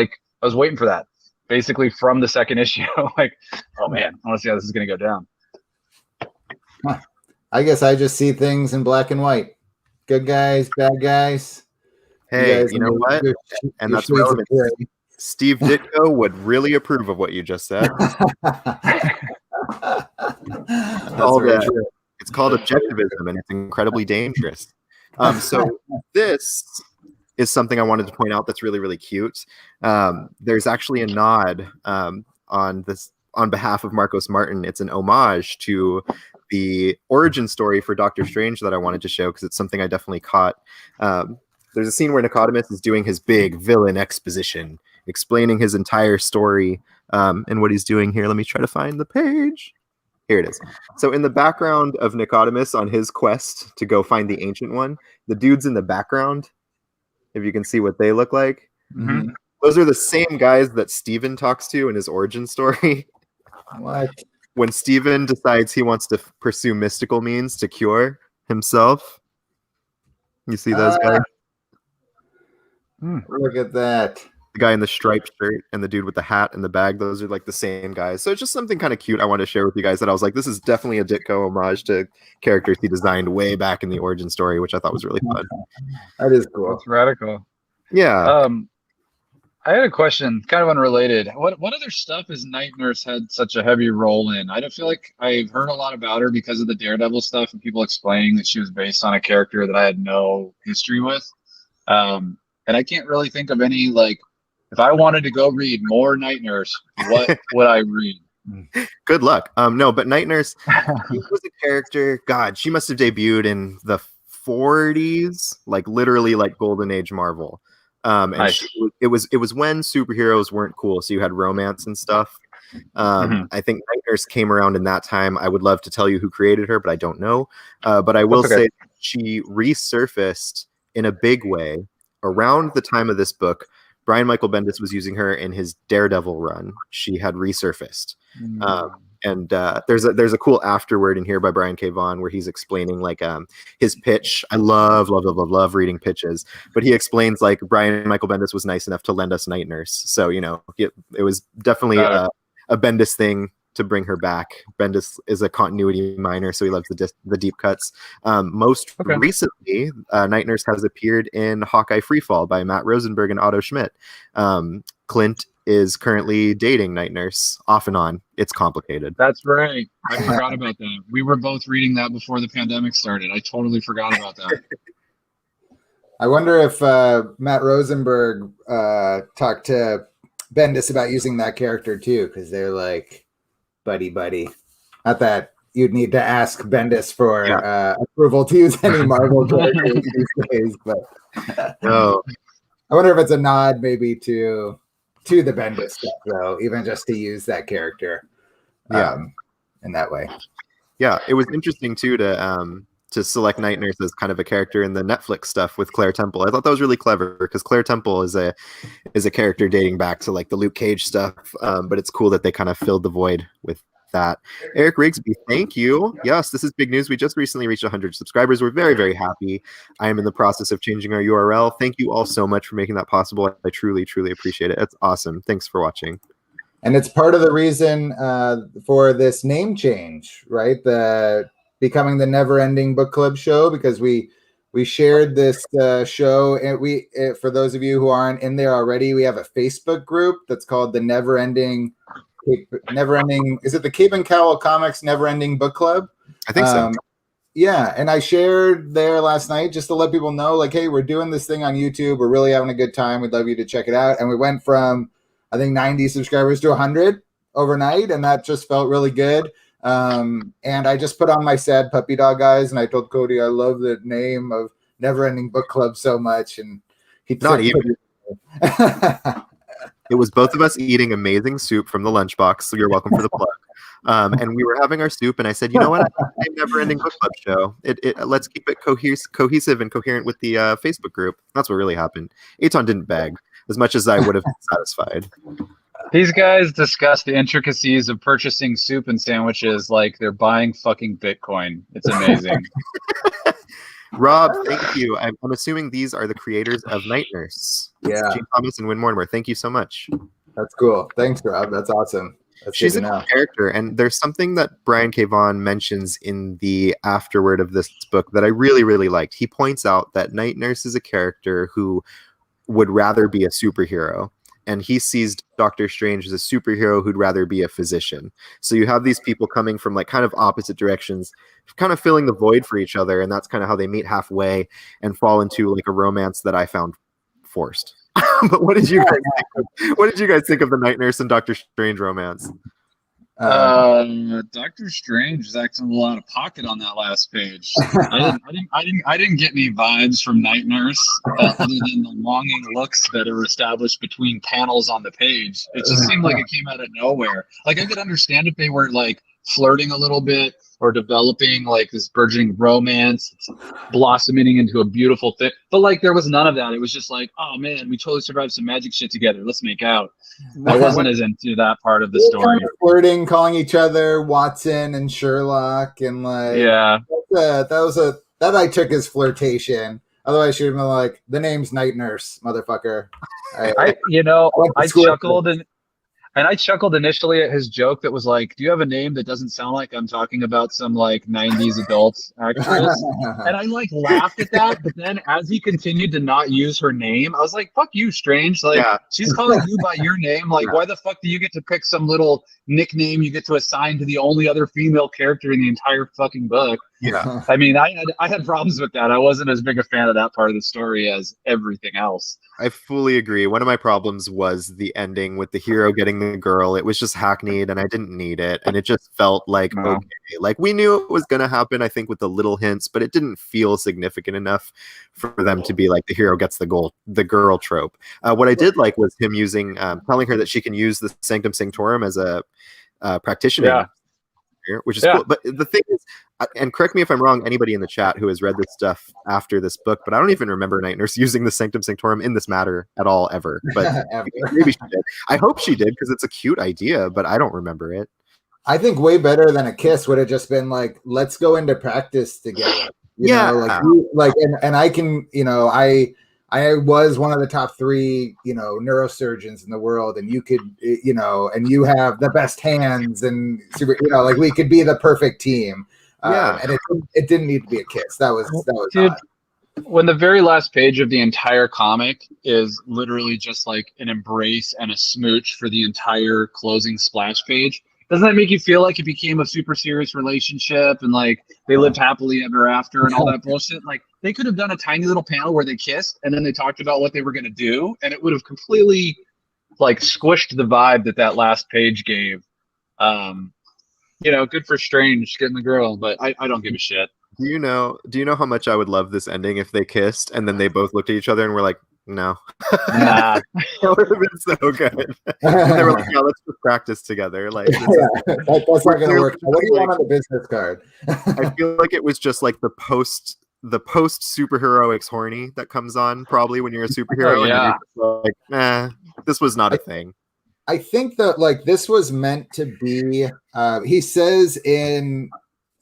waiting for that, basically from the second issue. Like, oh man, I want to see how this is going to go down. I guess I just see things in black and white. Good guys, bad guys. Hey, you know what? And that's relevant. Steve Ditko would really approve of what you just said. It's called objectivism, and it's incredibly dangerous. So this is something I wanted to point out that's really, really cute. There's actually a nod on behalf of Marcos Martin. It's an homage to the origin story for Doctor Strange that I wanted to show because it's something I definitely caught. There's a scene where Nicodemus is doing his big villain exposition, explaining his entire story and what he's doing here. Let me try to find the page. Here it is. So in the background of Nicodemus on his quest to go find the Ancient One, the dudes in the background, if you can see what they look like, those are the same guys that Steven talks to in his origin story. What? When Steven decides he wants to pursue mystical means to cure himself. You see those guys? Look at that. The guy in the striped shirt and the dude with the hat and the bag, those are like the same guys. So it's just something kind of cute I want to share with you guys that I was like, this is definitely a Ditko homage to characters he designed way back in the origin story, which I thought was really fun. That is cool. That's radical. Yeah. I had a question, kind of unrelated. What other stuff has Night Nurse had such a heavy role in? I don't feel like I've heard a lot about her because of the Daredevil stuff and people explaining that she was based on a character that I had no history with. And I can't really think of any, like, if I wanted to go read more Night Nurse, what would I read? Good luck. No, but Night Nurse, she was a character. God, she must have debuted in the 40s, like literally like Golden Age Marvel. And Nice. it was when superheroes weren't cool, so you had romance and stuff. I think Night Nurse came around in that time. I would love to tell you who created her, but I don't know. But I will say she resurfaced in a big way around the time of this book. Brian Michael Bendis was using her in his Daredevil run. She had resurfaced. And there's a cool afterword in here by Brian K. Vaughan where he's explaining like his pitch. I love reading pitches, but he explains like Brian Michael Bendis was nice enough to lend us Night Nurse. So, you know, it was definitely a Bendis thing to bring her back. Bendis is a continuity miner, so he loves the deep cuts. Most recently, Night Nurse has appeared in Hawkeye Freefall by Matt Rosenberg and Otto Schmidt. Clint is currently dating Night Nurse off and on. It's complicated. That's right. I forgot about that. We were both reading that before the pandemic started. I totally forgot about that. I wonder if Matt Rosenberg talked to Bendis about using that character too, because they're like buddy. Not that you'd need to ask Bendis for approval to use any Marvel characters these days, but no. I wonder if it's a nod maybe to the Bendis stuff, though, even just to use that character in that way. Yeah, it was interesting too to select Night Nurse as kind of a character in the Netflix stuff with Claire Temple. I thought that was really clever because Claire Temple is a character dating back to like the Luke Cage stuff, but it's cool that they kind of filled the void with that. Eric Rigsby, thank you. Yes, this is big news. We just recently reached 100 subscribers. We're very, very happy. I am in the process of changing our URL. Thank you all so much for making that possible. I truly, truly appreciate it. It's awesome. Thanks for watching. And it's part of the reason for this name change, right? The becoming the Never Ending Book Club show, because we shared this show, and for those of you who aren't in there already, we have a Facebook group that's called the Never Ending. Is it the Cape and Cowell Comics Never Ending Book Club? I think so. Yeah, and I shared there last night just to let people know, like, hey, we're doing this thing on YouTube. We're really having a good time. We'd love you to check it out. And we went from, I think, 90 subscribers to 100 overnight, and that just felt really good. And I just put on my sad puppy dog eyes, and I told Cody I love the name of Never Ending Book Club so much, and he not even. It was both of us eating amazing soup from the lunchbox, so you're welcome for the plug. And we were having our soup, and I said, you know what? I think the Never Ending Book Club show. Let's keep it cohesive and coherent with the Facebook group. That's what really happened. Aton didn't beg as much as I would have been satisfied. These guys discuss the intricacies of purchasing soup and sandwiches like they're buying fucking Bitcoin. It's amazing. Rob, thank you. I'm assuming these are the creators of Night Nurse. Yeah. Gene Thomas and Win Mortimer. Thank you so much. That's cool. Thanks, Rob. That's awesome. That's She's a cool character, and there's something that Brian K. Vaughan mentions in the afterword of this book that I really, really liked. He points out that Night Nurse is a character who would rather be a superhero, and he sees Doctor Strange as a superhero who'd rather be a physician. So you have these people coming from like kind of opposite directions, kind of filling the void for each other, and that's kind of how they meet halfway and fall into like a romance that I found forced. But what did you guys think of the Night Nurse and Doctor Strange romance? Doctor Strange is acting a little out of pocket on that last page. I didn't get any vibes from Night Nurse other than the longing looks that are established between panels on the page. It just seemed like it came out of nowhere. Like I could understand if they were like flirting a little bit or developing like this burgeoning romance, blossoming into a beautiful thing. But like there was none of that. It was just like, oh man, we totally survived some magic shit together. Let's make out. I wasn't as into that part of the story. Kind of flirting, calling each other Watson and Sherlock, and like that I took as flirtation. Otherwise, she'd have been like, the name's Night Nurse, motherfucker. I chuckled initially at his joke that was like, do you have a name that doesn't sound like I'm talking about some like 90s adult actress? And I like laughed at that, but then as he continued to not use her name, I was like, fuck you, Strange. Like she's calling you by your name. Like why the fuck do you get to pick some little nickname you get to assign to the only other female character in the entire fucking book? Yeah. I mean, I had problems with that. I wasn't as big a fan of that part of the story as everything else. I fully agree. One of my problems was the ending with the hero getting the girl. It was just hackneyed and I didn't need it. And it just felt like, No. okay, like we knew it was going to happen, I think, with the little hints, but it didn't feel significant enough for them to be like the hero gets the girl trope. What I did like was him using, telling her that she can use the Sanctum Sanctorum as a practitioner. Yeah. Which is cool. But the thing is, and correct me if I'm wrong, anybody in the chat who has read this stuff after this book, but I don't even remember Night Nurse using the Sanctum Sanctorum in this matter at all, ever. But maybe she did. I hope she did, because it's a cute idea, but I don't remember it. I think way better than a kiss would have just been like, let's go into practice together. You know, and I can, I was one of the top 3, neurosurgeons in the world, and you could, and you have the best hands, and super, like we could be the perfect team. And it didn't need to be a kiss. That was dude. odd. When the very last page of the entire comic is literally just like an embrace and a smooch for the entire closing splash page, doesn't that make you feel like it became a super serious relationship and like they lived happily ever after and all that bullshit? Like they could have done a tiny little panel where they kissed and then they talked about what they were going to do, and it would have completely like squished the vibe that last page gave. Good for Strange getting the girl, but I don't give a shit. Do you know how much I would love this ending if they kissed and then they both looked at each other and were like, no. Nah. That would have been so good. And they were like, no, let's just practice together. Like, that's not going to work. What do you want on the business card? I feel like it was just like the post superheroics horny that comes on probably when you're a superhero. Oh, yeah. And you're like, this was not a thing. I think that like this was meant to be. He says in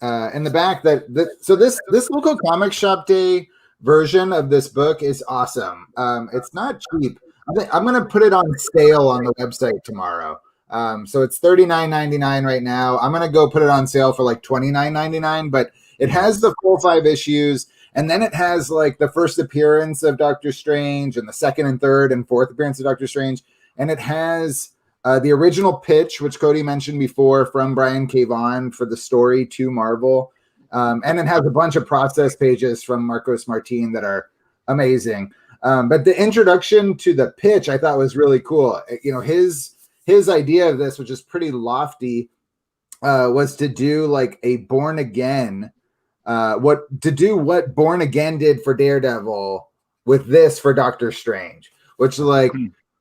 the back that this local comic shop day version of this book is awesome. It's not cheap. I'm going to put it on sale on the website tomorrow. So it's $39.99 right now. I'm going to go put it on sale for like $29.99, but it has the full 5 issues. And then it has like the first appearance of Doctor Strange and the second and third and fourth appearance of Doctor Strange. And it has the original pitch, which Cody mentioned before, from Brian K. Vaughan for the story to Marvel. And it has a bunch of process pages from Marcos Martin that are amazing. But the introduction to the pitch I thought was really cool. His idea of this, which is pretty lofty, was to do like a Born Again, what Born Again did for Daredevil with this for Doctor Strange, which like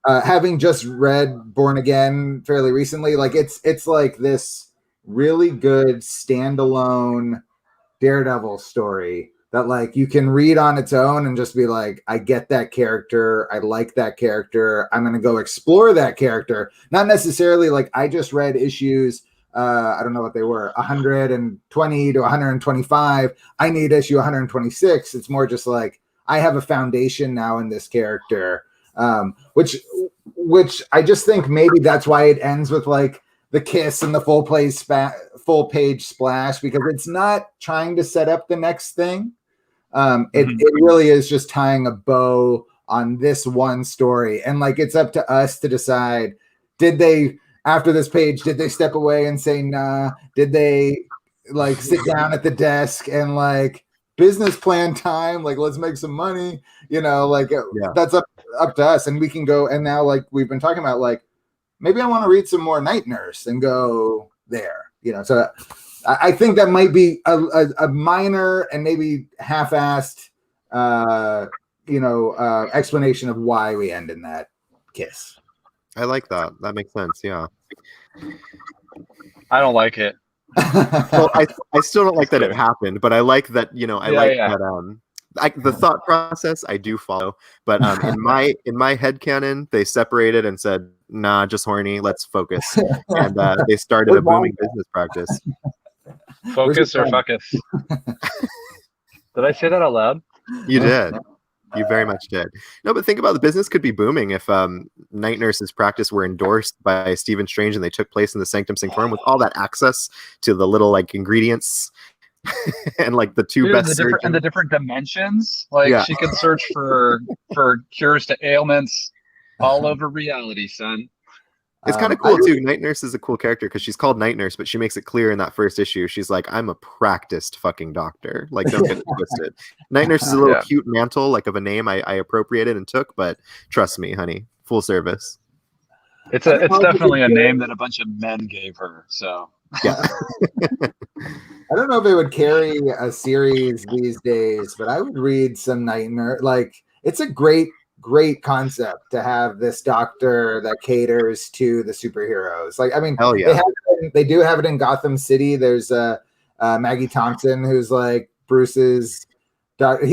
having just read Born Again fairly recently, like it's like this really good standalone Daredevil story that like you can read on its own and just be like, I get that character. I like that character. I'm going to go explore that character. Not necessarily like I just read issues. I don't know what they were, 120 to 125. I need issue 126. It's more just like I have a foundation now in this character, which I just think maybe that's why it ends with like the kiss and the full page splash, because it's not trying to set up the next thing. It really is just tying a bow on this one story. And like, it's up to us to decide, after this page, did they step away and say, nah? Did they like sit down at the desk and like business plan time? Like, let's make some money, that's up to us. And we can go. And now, like we've been talking about, like, maybe I want to read some more Night Nurse and go there, so I think that might be a minor and maybe half-assed, explanation of why we end in that kiss. I like that. That makes sense. Yeah. I don't like it. Well, I still don't like that it happened, but I like that, that the thought process I do follow, but in my headcanon, they separated and said, nah, just horny, let's focus. And they started a booming business practice. Focus or fuckus? Did I say that out loud? You did. You very much did. No, but think about the business could be booming if Night Nurse's practice were endorsed by Stephen Strange and they took place in the Sanctum Sanctorum with all that access to the little like ingredients and like the two best and the different dimensions. Like she could search for cures to ailments all over reality, son. It's kind of cool too. Night Nurse is a cool character because she's called Night Nurse, but she makes it clear in that first issue. She's like, "I'm a practiced fucking doctor." Like, don't get it twisted. Night Nurse is a little cute mantle, like of a name I appropriated and took, but trust me, honey, full service. It's definitely a name that a bunch of men gave her. So yeah. I don't know if it would carry a series these days, but I would read some Night Nurse. Like, it's a great concept to have this doctor that caters to the superheroes. Like, I mean, hell yeah. They do have it in Gotham City. There's Maggie Thompson, who's like Bruce's doctor.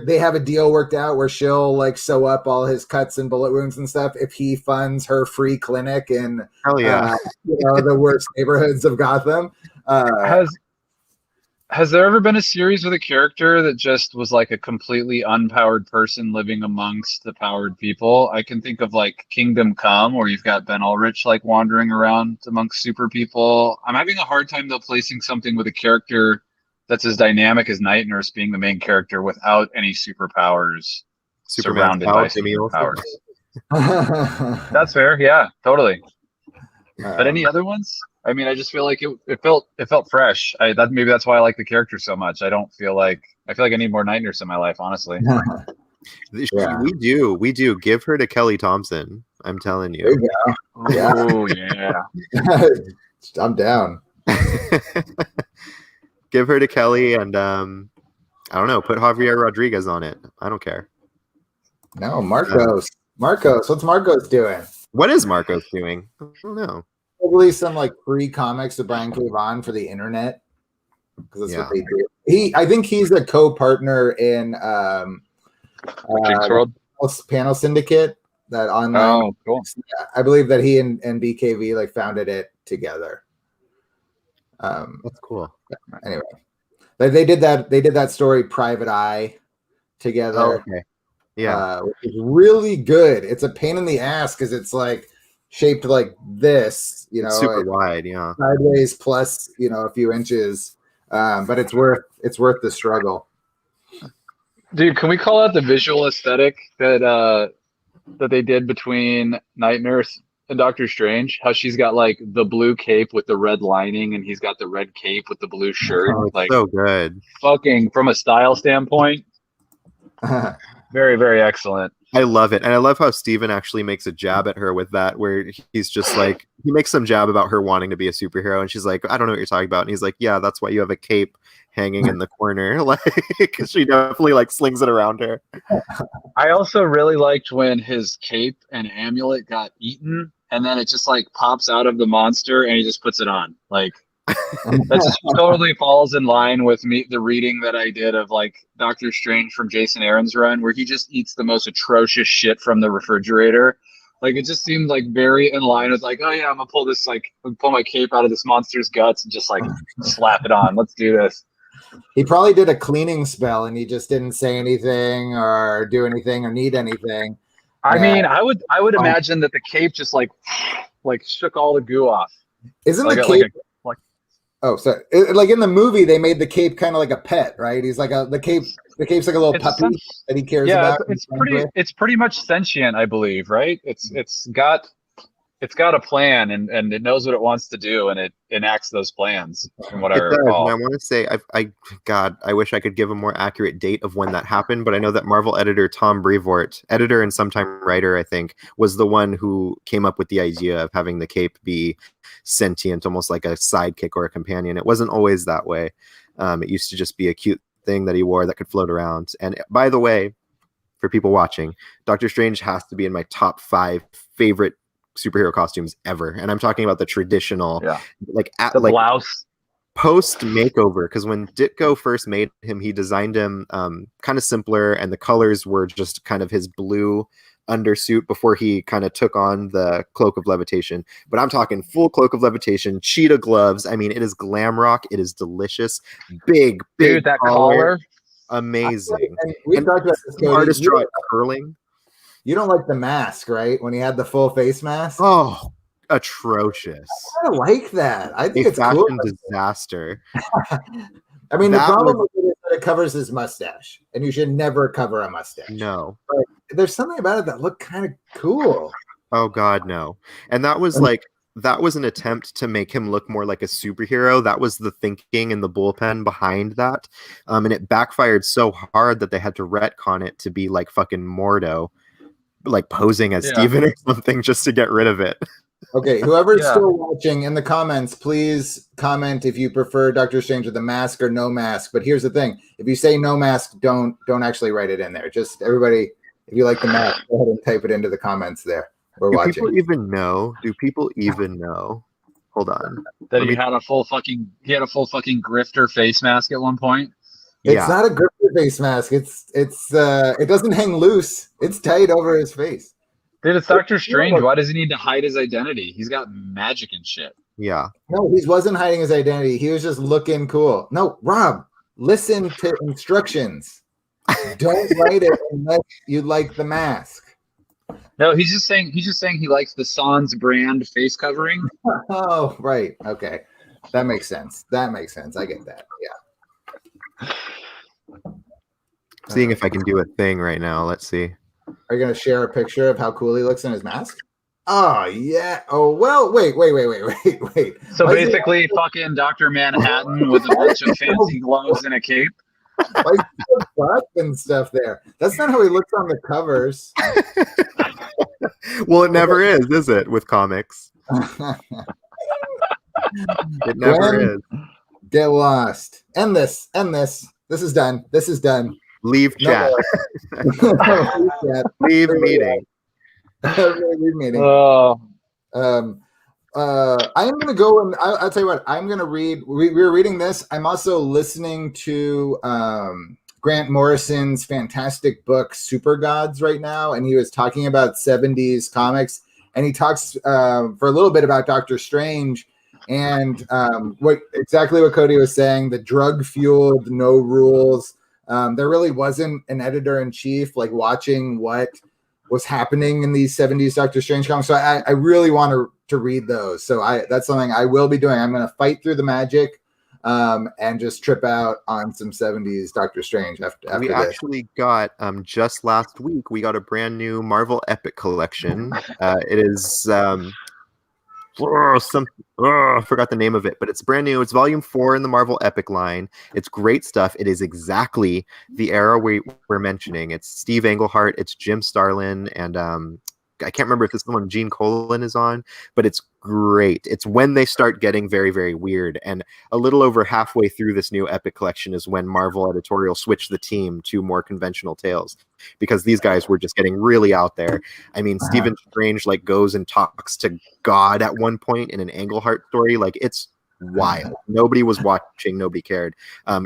They have a deal worked out where she'll like sew up all his cuts and bullet wounds and stuff if he funds her free clinic in hell yeah. The worst neighborhoods of Gotham. Has there ever been a series with a character that just was like a completely unpowered person living amongst the powered people? I can think of like Kingdom Come, where you've got Ben Ulrich like wandering around amongst super people. I'm having a hard time though placing something with a character that's as dynamic as Night Nurse being the main character without any superpowers surrounded by superpowers. That's fair, yeah, totally. But any other ones? I mean, I just feel like it felt fresh. Maybe that's why I like the character so much. I feel like I need more Night Nurse in my life, honestly. Yeah. We do. Give her to Kelly Thompson. I'm telling you. There you go. Oh yeah. I'm down. Give her to Kelly, and I don't know. Put Javier Rodriguez on it. I don't care. No, Marcos. What's Marcos doing? What is Marcos doing? I don't know. Probably some like free comics of Brian K. Vaughan for the internet, because that's what they do. I think he's a co-partner in Jinx World Panel Syndicate, that online. Oh, cool. Yeah, I believe that he and BKV like founded it together. That's cool. Anyway, they did that story Private Eye together. Oh, okay. Yeah, which is really good. It's a pain in the ass because it's like shaped like this, it's super wide, yeah, sideways plus a few inches, but it's worth the struggle. Dude, can we call out the visual aesthetic that they did between Night Nurse and Doctor Strange? How she's got like the blue cape with the red lining, and he's got the red cape with the blue shirt. Oh, like, so good. Fucking from a style standpoint, very, very excellent. I love it. And I love how Steven actually makes a jab at her with that, where he's just like, he makes some jab about her wanting to be a superhero. And she's like, I don't know what you're talking about. And he's like, yeah, that's why you have a cape hanging in the corner. Like, she definitely like slings it around her. I also really liked when his cape and amulet got eaten, and then it just like pops out of the monster and he just puts it on. Like, that just totally falls in line with the reading that I did of like Doctor Strange from Jason Aaron's run, where he just eats the most atrocious shit from the refrigerator. Like, it just seemed like very in line with like, oh yeah, I'm gonna pull my cape out of this monster's guts and just like slap it on. Let's do this. He probably did a cleaning spell and he just didn't say anything or do anything or need anything. I mean, I would imagine that the cape just like shook all the goo off. Isn't the cape? Oh, sorry. Like in the movie, they made the cape kind of like a pet, right? He's like the cape's like a little puppy that he cares about. It's pretty much sentient, I believe, right? It's got a plan and it knows what it wants to do, and it enacts those plans from what I recall. And I want to say, I wish I could give a more accurate date of when that happened, but I know that Marvel editor Tom Brevoort, editor and sometime writer, I think, was the one who came up with the idea of having the cape be sentient, almost like a sidekick or a companion. It wasn't always that way. It used to just be a cute thing that he wore that could float around. And by the way, for people watching, Doctor Strange has to be in my top 5 favorite superhero costumes ever, and I'm talking about the traditional, like blouse post makeover. Because when Ditko first made him, he designed him kind of simpler, and the colors were just kind of his blue undersuit before he kind of took on the cloak of levitation. But I'm talking full cloak of levitation, cheetah gloves. I mean, it is glam rock. It is delicious. Big dude, that collar, amazing. And we talked about this. Artist draw curling. You don't like the mask, right? When he had the full face mask? Oh, atrocious. I kind of like that. I think it's fashion cool. disaster. I mean, the problem with it is that it covers his mustache, and you should never cover a mustache. No. But there's something about it that looked kind of cool. Oh God, no. And that was like that was an attempt to make him look more like a superhero. That was the thinking and the bullpen behind that. And it backfired so hard that they had to retcon it to be like fucking Mordo, like posing as Yeah. Steven or something just to get rid of it. Okay, whoever's Yeah. still watching in the comments, please comment if you prefer Doctor Strange with a mask or no mask. But here's the thing: if you say no mask, don't actually write it in there. Just everybody, if you like the mask, go ahead and type it into the comments there. We're Do watching. people even know? Do people even know? Hold on. That Let he me- had a full fucking grifter face mask at one point. It's Yeah. not a gripper face mask. It doesn't hang loose. It's tight over his face. Dude, it's Doctor Strange. Why does he need to hide his identity? He's got magic and shit. Yeah. No, he wasn't hiding his identity. He was just looking cool. No, Rob, listen to instructions. Don't write it unless you like the mask. No, he's just saying he likes the Sans brand face covering. Oh, right. Okay. That makes sense. I get that. Yeah. Seeing if I can do a thing right now. Let's see. Are you going to share a picture of how cool he looks in his mask? Oh, yeah. Oh, well, wait. So Why is he- basically, fucking Dr. Manhattan with a bunch of fancy gloves and a cape. why is he so buff and stuff there? That's not how he looks on the covers. Well, it never is it, with comics? It never Gwen, is. Get lost. End this. This is done. Leave No chat. more. Yeah. Leave meeting. Leave meeting. Oh, I am going to go and I'll tell you what, I'm going to read. We're reading this. I'm also listening to Grant Morrison's fantastic book, Super Gods, right now. And he was talking about 70s comics. And he talks for a little bit about Doctor Strange and what Cody was saying, the drug fueled, no rules. There really wasn't an editor in chief like watching what was happening in these 70s Doctor Strange comics. So I really want to read those. So that's something I will be doing. I'm going to fight through the magic and just trip out on some 70s Doctor Strange after We this. actually got just last week we got a brand new Marvel Epic collection. It is I forgot the name of it, but it's brand new. It's volume 4 in the Marvel Epic line. It's great stuff. It is exactly the era we're mentioning. It's Steve Englehart, it's Jim Starlin, and I can't remember if this is the one Gene Colan is on, but it's great. It's when they start getting very, very weird. And a little over halfway through this new Epic collection is when Marvel Editorial switched the team to more conventional tales, because these guys were just getting really out there. I mean, Stephen Strange like goes and talks to God at one point in an Englehart story. Like, it's wild. Nobody was watching, nobody cared.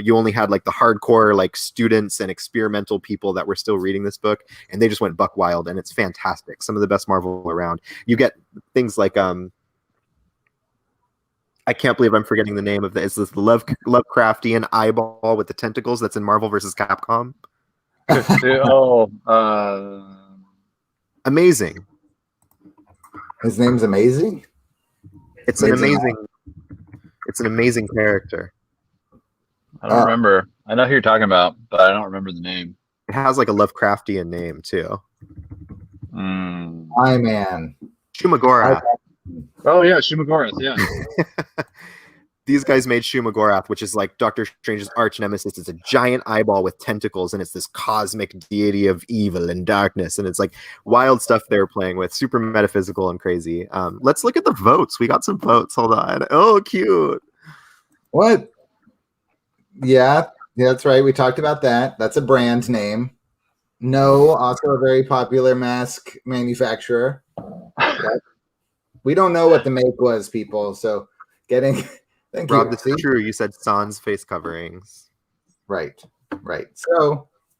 You only had like the hardcore like students and experimental people that were still reading this book, and they just went buck wild, and it's fantastic. Some of the best Marvel around. You get things like I can't believe I'm forgetting the name of this. It's this Lovecraftian eyeball with the tentacles that's in Marvel versus Capcom. Amazing. His name's Amazing? It's an amazing character. I don't remember. I know who you're talking about, but I don't remember the name. It has like a Lovecraftian name too. Hi, man. Shumagorath. Oh yeah, Shumagorath, yeah. These guys made Shumagorath, which is like Doctor Strange's arch nemesis. It's a giant eyeball with tentacles, and it's this cosmic deity of evil and darkness. And it's like wild stuff they're playing with, super metaphysical and crazy. Let's look at the votes. We got some votes. Hold on. Oh, cute. What? Yeah, that's right. We talked about that. That's a brand name. No, also a very popular mask manufacturer. We don't know what the make was, people. So getting... Thank Rob, you. this is true. You said Sans face coverings. Right.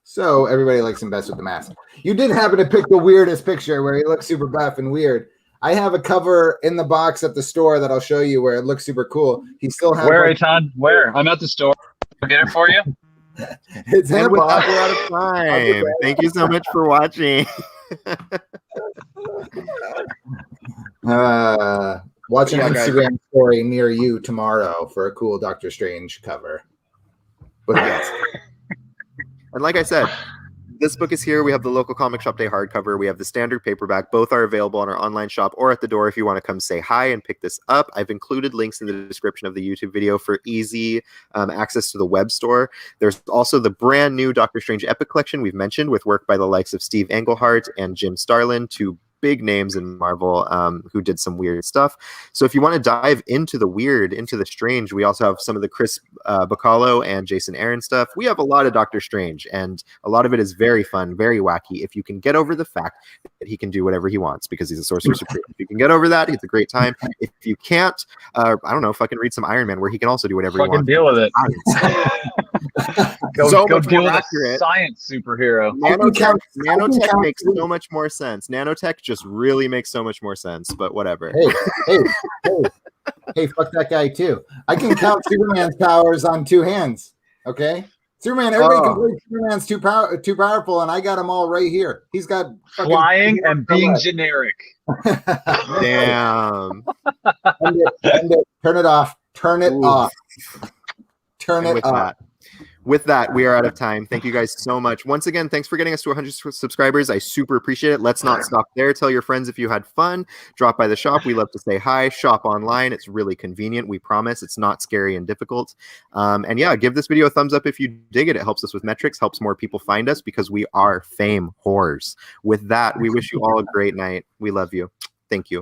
So everybody likes him best with the mask. You did happen to pick the weirdest picture where he looks super buff and weird. I have a cover in the box at the store that I'll show you where it looks super cool. He still has Where, Todd? Where? I'm at the store. I'll get it for you. It's in a And with that, box. we're out of time. Thank you so much for watching. Watch an Yeah, guys. Instagram story near you tomorrow for a cool Doctor Strange cover. With a mask. And like I said, this book is here. We have the local comic shop day hardcover. We have the standard paperback. Both are available on our online shop or at the door if you want to come say hi and pick this up. I've included links in the description of the YouTube video for easy access to the web store. There's also the brand new Doctor Strange Epic Collection we've mentioned, with work by the likes of Steve Englehart and Jim Starlin, two big names in Marvel who did some weird stuff. So if you want to dive into the weird, into the strange, we also have some of the Chris Bacallo and Jason Aaron stuff. We have a lot of Doctor Strange, and a lot of it is very fun, very wacky. If you can get over the fact that he can do whatever he wants because he's a Sorcerer Supreme. If you can get over that, it's a great time. If you can't, I don't know, fucking read some Iron Man where he can also do whatever he wants. Deal with it. Go deal with a science superhero. Nanotech makes so much more sense. Nanotech just really makes so much more sense, but whatever. Hey, fuck that guy too. I can count Superman's powers on two hands. Okay, Superman. Everybody complains Superman's too powerful, and I got them all right here. He's got flying and being generic. Damn. End it. Turn it off. Turn it off. Turn it off. With that, we are out of time. Thank you guys so much. Once again, thanks for getting us to 100 subscribers. I super appreciate it. Let's not stop there. Tell your friends if you had fun. Drop by the shop. We love to say hi. Shop online. It's really convenient. We promise it's not scary and difficult. And yeah, give this video a thumbs up if you dig it. It helps us with metrics, helps more people find us because we are fame whores. With that, we wish you all a great night. We love you. Thank you.